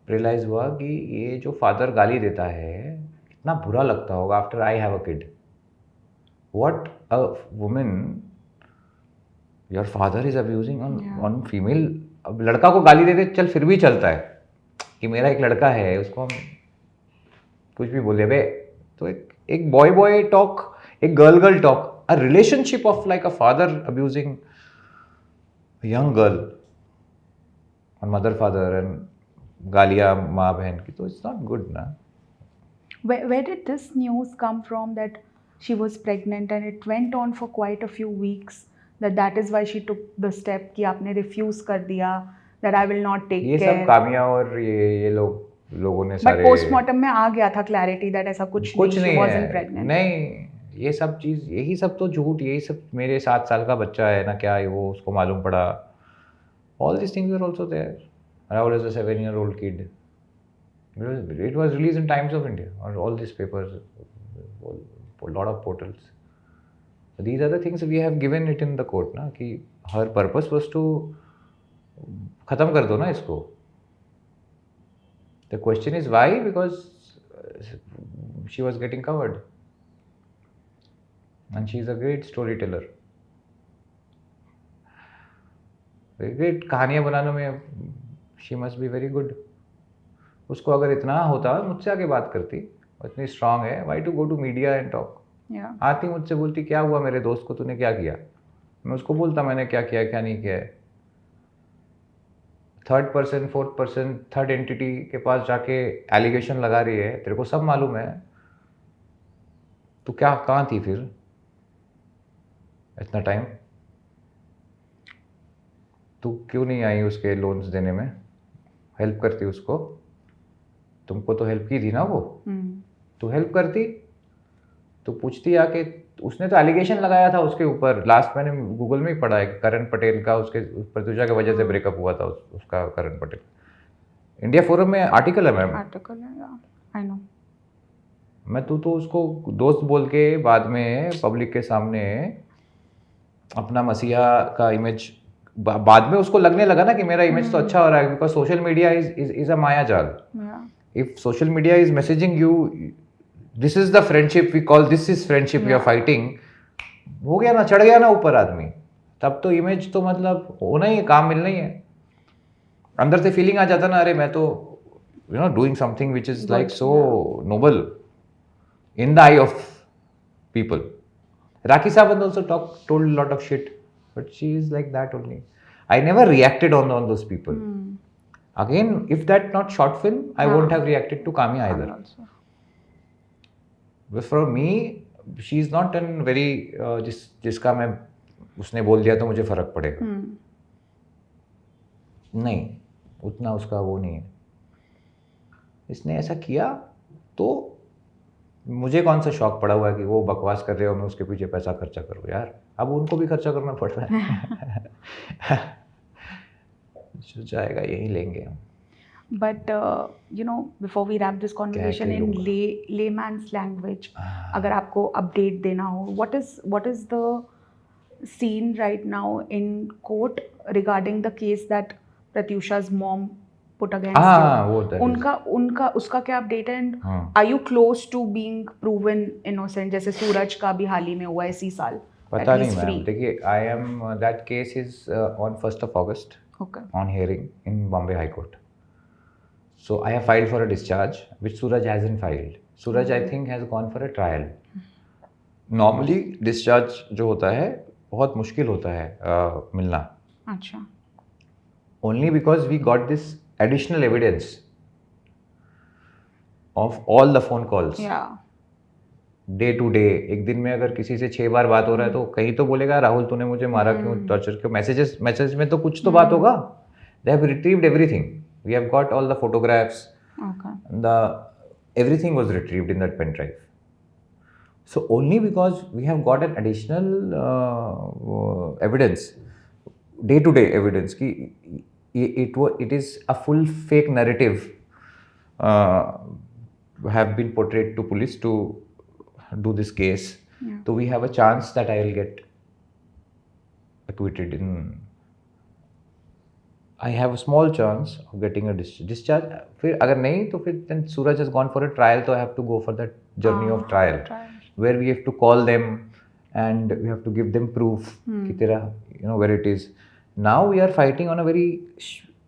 रियलाइज़ हुआ कि ये जो फादर गाली देता है कितना बुरा लगता होगा after I have a kid. What a woman, your father is abusing on female. अब लड़का को गाली देते चल फिर भी चलता है कि मेरा एक लड़का है, उसको हम कुछ भी बोले बे। तो एक बॉय बॉय टॉक, एक girl girl talk, a relationship of like a father abusing young girl और मदर फादर एंड गालियाँ माँ बहन की, तो इट्स नॉट गुड ना। Where did this news come from that she was pregnant and it went on for quite a few weeks, that is why she took the step कि आपने refuse कर दिया that I will not take ये care. सब कामिया और ये लोगों ने But सारे postmortem में आ गया था clarity that ऐसा कुछ नहीं, she wasn't है। pregnant. नहीं, ये सब चीज़, यही सब तो झूठ, यही सब मेरे 7 साल का बच्चा है ना, क्या है वो, उसको मालूम पड़ा। All these things are also there. Rahul is a 7-year-old kid. It was released in Times of India or all these papers, a lot of portals. So these are the things we have given it in the court ना, कि her purpose was to खत्म कर दो ना इसको। The question is why? Because she was getting covered, and she is a great storyteller. Great कहानियाँ बनाने में she must be very good. उसको अगर इतना होता मुझसे आके बात करती, इतनी स्ट्रांग है, why to go to media and talk. आती मुझसे बोलती क्या हुआ मेरे दोस्त को, तूने क्या किया, मैं उसको बोलता मैंने क्या किया क्या नहीं किया है। Third person, fourth person, third entity के पास जाके एलिगेशन लगा रही है, तेरे को सब मालूम है, तू क्या कहाँ थी फिर इतना टाइम, तू क्यों नहीं आई उसके लोन्स देने में, हेल्प करती उसको, तुमको तो हेल्प की थी ना वो, तू हेल्प करती, तो पूछती आके। उसने तो एलिगेशन लगाया था उसके ऊपर, लास्ट मैंने गूगल में ही पढ़ा है, करण पटेल का उसके प्रत्युषा की वजह से ब्रेकअप हुआ था उसका, करण पटेल। इंडिया फोरम में आर्टिकल है मैम, आर्टिकल है, आई नो। मैं तू तो उसको दोस्त बोल के बाद में पब्लिक के सामने अपना मसीहा का इमेज, बाद में उसको लगने लगा ना कि मेरा इमेज तो अच्छा हो रहा है, because social media is a माया जाल। If social media is messaging you this is the friendship we call, this is friendship we are fighting, हो गया ना, चढ़ गया ना ऊपर आदमी, तब तो इमेज तो मतलब होना ही है, काम मिलना ही है। अंदर से फीलिंग आ जाता ना, अरे मैं तो doing something which is like so Nobel in the I of people. Rakhi Sawant also told a lot of shit, but she is like that only. I never reacted on those people. Again, if that not short film, I won't have reacted to Kami either. But for me, she is not an very जिसका मैं उसने बोल दिया तो मुझे फर्क पड़ेगा. नहीं, उतना उसका वो नहीं है. इसने ऐसा किया तो मुझे कौन सा शौक पड़ा हुआ है कि वो बकवास कर रहे हो मैं उसके पीछे पैसा खर्चा करूँ यार. अब उनको भी खर्चा करना पड़ रहा है. जो जाएगा यही लेंगे हम. But before we wrap this conversation in layman's language, अगर आपको update देना हो, what is the scene right now in court regarding the case that Pratyusha's mom put against you? उनका उसका क्या update है? And are you close to being proven innocent? जैसे सूरज का भी हाल ही में हुआ इसी साल. पता नहीं मैम, देखिए I am that case is on 1st of August on hearing in Bombay High Court. So I have filed for a discharge, which Suraj hasn't filed. Suraj I think has gone for a trial. Normally discharge जो होता है बहुत मुश्किल होता है मिलना. अच्छा. Only because we got this additional evidence of all the phone calls. Yeah. Day to day. एक दिन में अगर किसी से 6 बार बात हो रहा है तो कहीं तो बोलेगा राहुल तूने मुझे मारा क्यों, टॉर्चर क्यों. मैसेज में तो कुछ तो बात होगा. They have retrieved everything. We have got all the photographs. Okay. Everything was retrieved in that pen drive. So only because we have got an additional evidence, day-to-day evidence, कि it is a full fake narrative have been portrayed to police to do this case. Yeah. So we have a chance that I will get acquitted in. I have a small chance of getting a discharge. फिर अगर नहीं तो फिर then Suraj has gone for a trial, so I have to go for that journey of trial, where we have to call them and we have to give them proof कि तेरा where it is. Now we are fighting on a very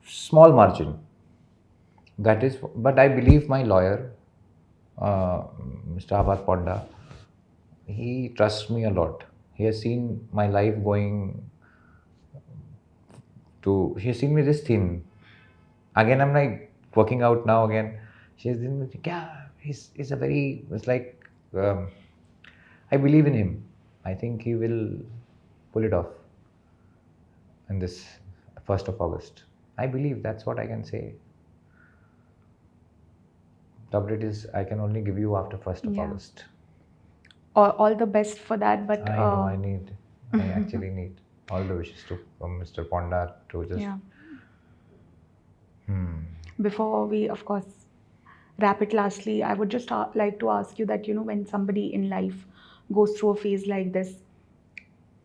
small margin. That is, but I believe my lawyer, Mr. Abhat Ponda, he trusts me a lot. He has seen my life going. She has seen me this thin. Again, I'm like working out now again. She has seen me, he's a very, it's like, I believe in him. I think he will pull it off in this 1st of August. I believe that's what I can say. The update is I can only give you after 1st of August. All the best for that, but I know, I actually need all the wishes from Mr. Ponda to just. Before we, of course, wrap it lastly, I would just like to ask you that, when somebody in life goes through a phase like this,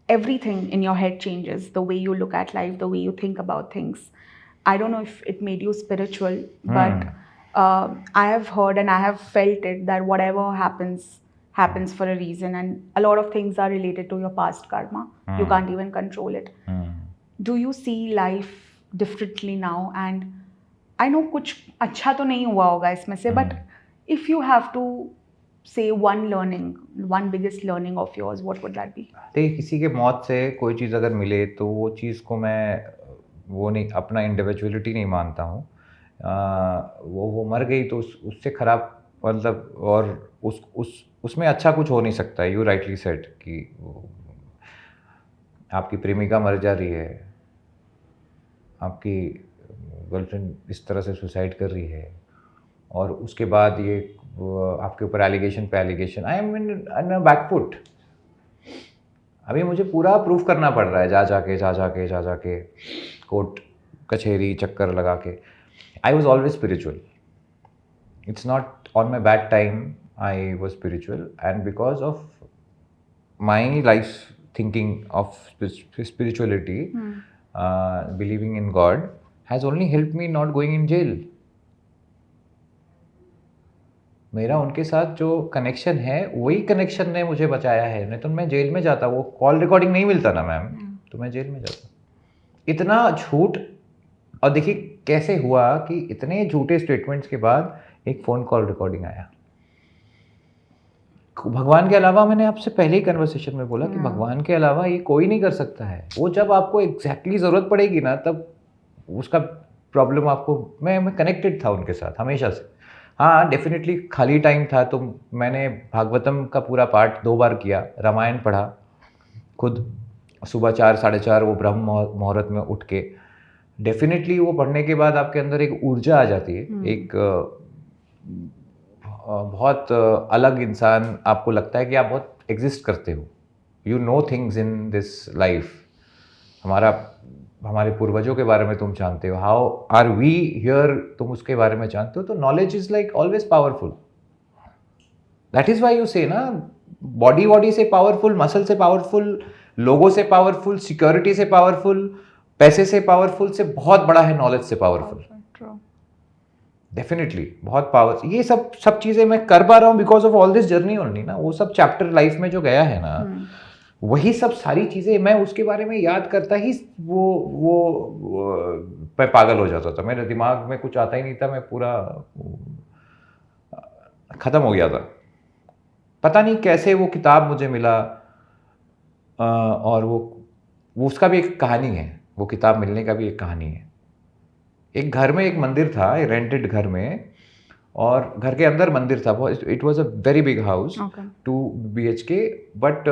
everything in your head changes. The way you look at life, the way you think about things. I don't know if it made you spiritual, but I have heard and I have felt it that whatever happens for a reason, and a lot of things are related to your past karma. You can't even control it. Do you see life differently now? And I know कुछ अच्छा तो नहीं हुआ होगा इसमें से, but if you have to say one biggest learning of yours, what would that be? देखिए, किसी के मौत से कोई चीज़ अगर मिले तो वो चीज़ को मैं वो नहीं, अपना इंडिविजुअलिटी नहीं मानता हूँ. वो मर गई तो उससे खराब मतलब, और उसमें अच्छा कुछ हो नहीं सकता. यू राइटली सेड कि आपकी प्रेमिका मर जा रही है, आपकी गर्लफ्रेंड इस तरह से सुसाइड कर रही है, और उसके बाद ये आपके ऊपर एलिगेशन पे allegation. I am in backfoot. अभी मुझे पूरा प्रूफ करना पड़ रहा है जा जाके कोर्ट कचहरी चक्कर लगा के. I was always spiritual. It's not on my bad time I was spiritual, and because of my life thinking of spirituality, believing in God has only helped me not going in jail. मेरा उनके साथ जो कनेक्शन है वही कनेक्शन ने मुझे बचाया है. नहीं तो मैं जेल में जाता, वो कॉल रिकॉर्डिंग नहीं मिलता ना मैम, तो मैं जेल में जाता. इतना झूठ और देखिए कैसे हुआ कि इतने झूठे स्टेटमेंट्स के बाद एक फ़ोन कॉल रिकॉर्डिंग आया। भगवान के अलावा, मैंने आपसे पहले ही कन्वर्सेशन में बोला कि हाँ। भगवान के अलावा ये कोई नहीं कर सकता है। वो जब आपको एग्जैक्टली ज़रूरत पड़ेगी ना, तब उसका प्रॉब्लम आपको, मैं कनेक्टेड था उनके साथ हमेशा से। हाँ, डेफिनेटली खाली टाइम था तो मैंने भागवतम का पूरा पाठ 2 बार किया, रामायण पढ़ा खुद, सुबह 4 साढ़े 4 वो ब्रह्म मुहूर्त में उठ के। डेफिनेटली वो पढ़ने के बाद आपके अंदर एक ऊर्जा आ जाती है, एक बहुत अलग इंसान आपको लगता है कि आप बहुत एग्जिस्ट करते हो, you know things in this life. हमारे पूर्वजों के बारे में तुम जानते हो, हाउ आर वी हियर, तुम उसके बारे में जानते हो। तो knowledge is like always powerful. That is why you से ना, बॉडी से पावरफुल, मसल से पावरफुल, लोगों से पावरफुल, सिक्योरिटी से पावरफुल, पैसे से पावरफुल से बहुत बड़ा है नॉलेज से पावरफुल। डेफिनेटली बहुत पावर। ये सब चीज़ें मैं कर पा रहा हूँ because of all this journey only ना। वो सब चैप्टर लाइफ में जो गया है ना, वही सब सारी चीज़ें मैं उसके बारे में याद करता ही वो मैं पागल हो जाता था। मेरे दिमाग में कुछ आता ही नहीं था, मैं पूरा ख़त्म हो गया था। पता नहीं कैसे वो किताब मुझे मिला, और वो उसका भी एक कहानी है, वो किताब मिलने का भी एक कहानी है। एक घर में एक मंदिर था, रेंटेड घर में, और घर के अंदर मंदिर था। It was a very big house, 2 BHK, but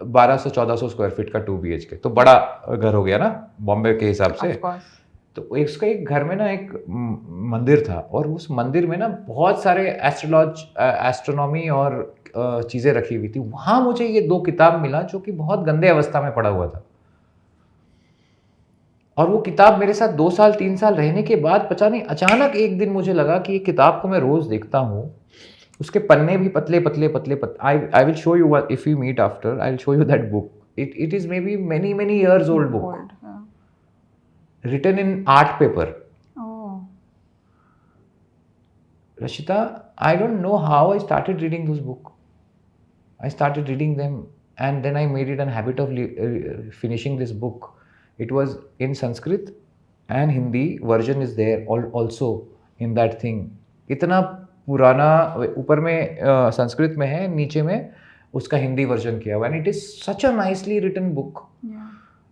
1200-1400 square feet का 2 BHK, तो बड़ा घर हो गया ना बॉम्बे के हिसाब से। तो उसका एक घर में ना एक मंदिर था, और उस मंदिर में ना बहुत सारे एस्ट्रोनॉमी और चीज़ें रखी हुई थी। वहाँ मुझे ये 2 किताब मिला जो कि बहुत गंदे अवस्था में पड़ा हुआ था। और वो किताब मेरे साथ 2 साल 3 साल रहने के बाद, पता नहीं अचानक एक दिन मुझे लगा कि ये किताब को मैं रोज़ देखता हूँ, उसके पन्ने भी पतले पतले पतले पतले। I will show you, if you meet after, I will show you that book. It is maybe many years old book, written in art paper. Rashita, I don't know how I started reading those book. I started reading them, and then I made it a habit of finishing this book. It was in Sanskrit and Hindi version is there also in that thing. इतना पुराना, ऊपर में संस्कृत में है, नीचे में उसका हिंदी वर्जन किया हुआ, and it is such a nicely written book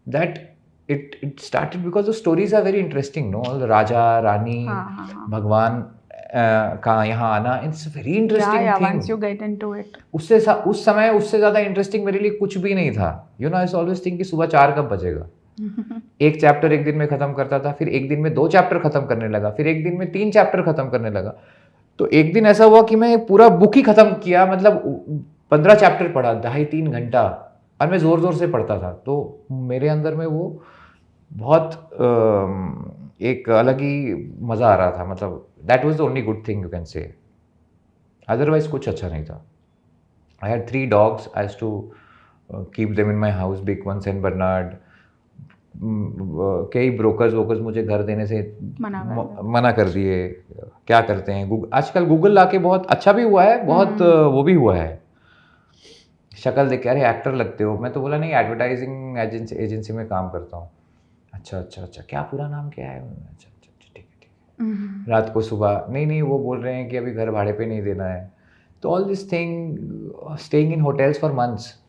that it started because the stories are very interesting, no? Raja Rani, भगवान का यहाँ आना, it's very interesting thing. Once you get into it. उस समय उससे ज़्यादा इंटरेस्टिंग मेरे लिए कुछ भी नहीं था। You know, I always think कि सुबह 4 कब बजेगा। एक चैप्टर एक दिन में ख़त्म करता था, फिर एक दिन में 2 चैप्टर ख़त्म करने लगा, फिर एक दिन में 3 चैप्टर ख़त्म करने लगा। तो एक दिन ऐसा हुआ कि मैं पूरा बुक ही ख़त्म किया, मतलब 15 चैप्टर पढ़ा, 2.5-3 घंटा, और मैं ज़ोर ज़ोर से पढ़ता था। तो मेरे अंदर में वो बहुत एक अलग ही मज़ा आ रहा था। मतलब that was the only good thing you can say, otherwise कुछ अच्छा नहीं था। I had 3 dogs, I has to keep them in my house, big one, Saint Bernard. कई ब्रोकर्स मुझे घर देने से मना कर दिए। क्या करते हैं, आजकल गूगल लाके बहुत अच्छा भी हुआ है, बहुत वो भी हुआ है। शक्ल देख के, अरे एक्टर लगते हो। मैं तो बोला नहीं, एडवर्टाइजिंग एजेंसी में काम करता हूँ। अच्छा, क्या पूरा नाम क्या है? अच्छा, ठीक है। रात को सुबह, नहीं वो बोल रहे हैं कि अभी घर भाड़े पे नहीं देना है। तो all this thing, staying in hotels for months.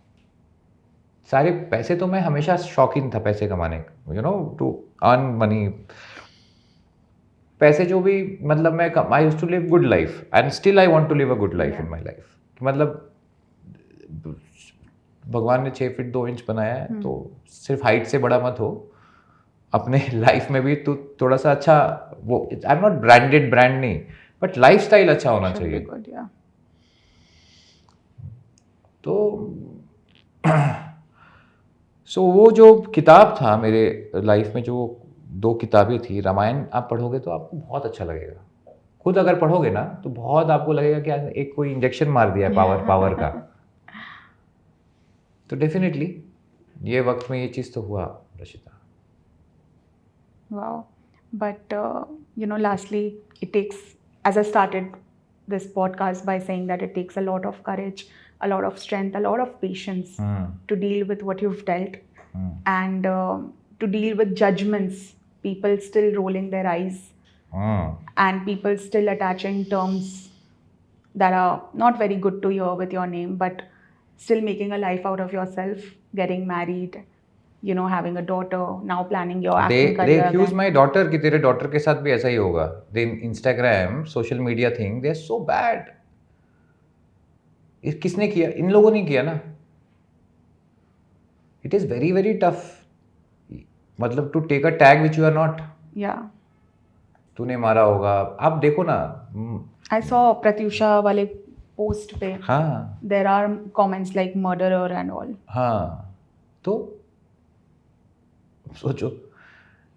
सारे पैसे तो मैं हमेशा शौकीन था पैसे कमाने का, you know, to earn money. पैसे जो भी, मतलब मैं I used to live good life, and still I want to live a good life in my life. मतलब भगवान ने 6 फीट 2 इंच बनाया है, तो सिर्फ हाइट से बड़ा मत हो अपने लाइफ में भी। तो थोड़ा सा अच्छा, वो आई एम नॉट ब्रांड नहीं, बट लाइफ स्टाइल अच्छा होना चाहिए। तो सो वो जो किताब था मेरे लाइफ में, जो 2 किताबें थी, रामायण आप पढ़ोगे तो आपको बहुत अच्छा लगेगा। खुद अगर पढ़ोगे ना तो बहुत आपको लगेगा कि एक कोई इंजेक्शन मार दिया है पावर का। तो डेफिनेटली ये वक्त में ये चीज़ तो हुआ, रशिता। Wow. But, lastly, it takes, as I started this podcast by saying that it takes a lot of courage, a lot of strength, a lot of patience to deal with what you've dealt and to deal with judgments people still rolling their eyes Hmm. and people still attaching terms that are not very good to hear with your name, but still making a life out of yourself, getting married, you know, having a daughter, now planning your acting They career accuse again. my daughter कि तेरे daughter के साथ भी ऐसा ही होगा. The Instagram, social media thing, they are so bad. किसने किया? इन लोगों ने किया ना. It is very very tough. मतलब to take a tag which you are not. Yeah. तूने मारा होगा. आप देखो ना. I saw Pratyusha वाले post पे. हाँ. There are comments like murderer and all. हाँ. तो सोचो.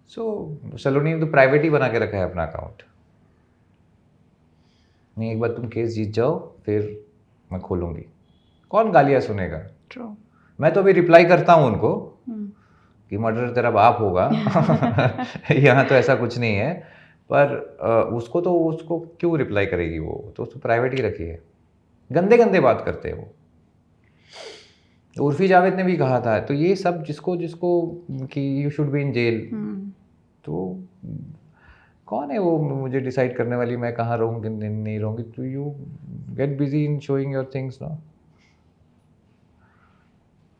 सो सलोनी ने तो प्राइवेट ही बना के रखा है अपना अकाउंट. नहीं, एक बार तुम केस जीत जाओ फिर मैं खोलूंगी. कौन गालियाँ सुनेगा? True. मैं तो अभी रिप्लाई करता हूँ उनको Hmm. कि मर्डर तेरा बाप होगा. यहाँ तो ऐसा कुछ नहीं है. पर उसको क्यों रिप्लाई करेगी वो? तो उसको प्राइवेट ही रखी है. गंदे गंदे बात करते हैं वो. उर्फी जावेद ने भी कहा था. तो ये सब जिसको कि you should be in jail. तो कौन है वो मुझे डिसाइड करने वाली मैं कहाँ रहूँगी नहीं रहूँगी? तो you get busy in showing your things no.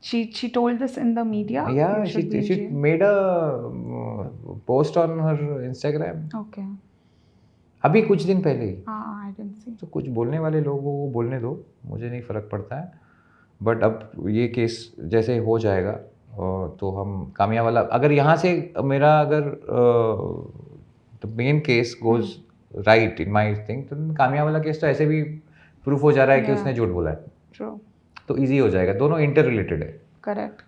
She told this in the media. Yeah, You should be in she jail. made a post on her Instagram. Okay. अभी कुछ दिन पहले ही. I didn't see. तो कुछ बोलने वाले लोगों को बोलने दो, मुझे नहीं फ़र्क पड़ता है. बट अब ये केस जैसे हो जाएगा तो हम कामिया वाला अगर यहाँ से मेरा अगर the main case goes right in my thing, तो कामिया वाला केस तो ऐसे भी प्रूफ हो जा रहा है कि Yeah. उसने झूठ बोला है. True. तो इजी हो जाएगा. दोनों इंटर रिलेटेड है. Correct.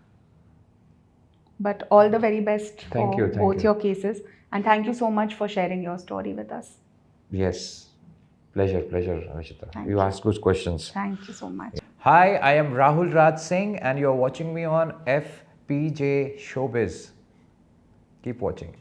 But all the very best Thank for you, thank both you. your cases. And thank you so much for sharing your story with us. Yes. Pleasure, Avishita. Thank You you. asked good questions. Thank you so much. Hi, I am Rahul Raj Singh and you're watching me on FPJ Showbiz. Keep watching.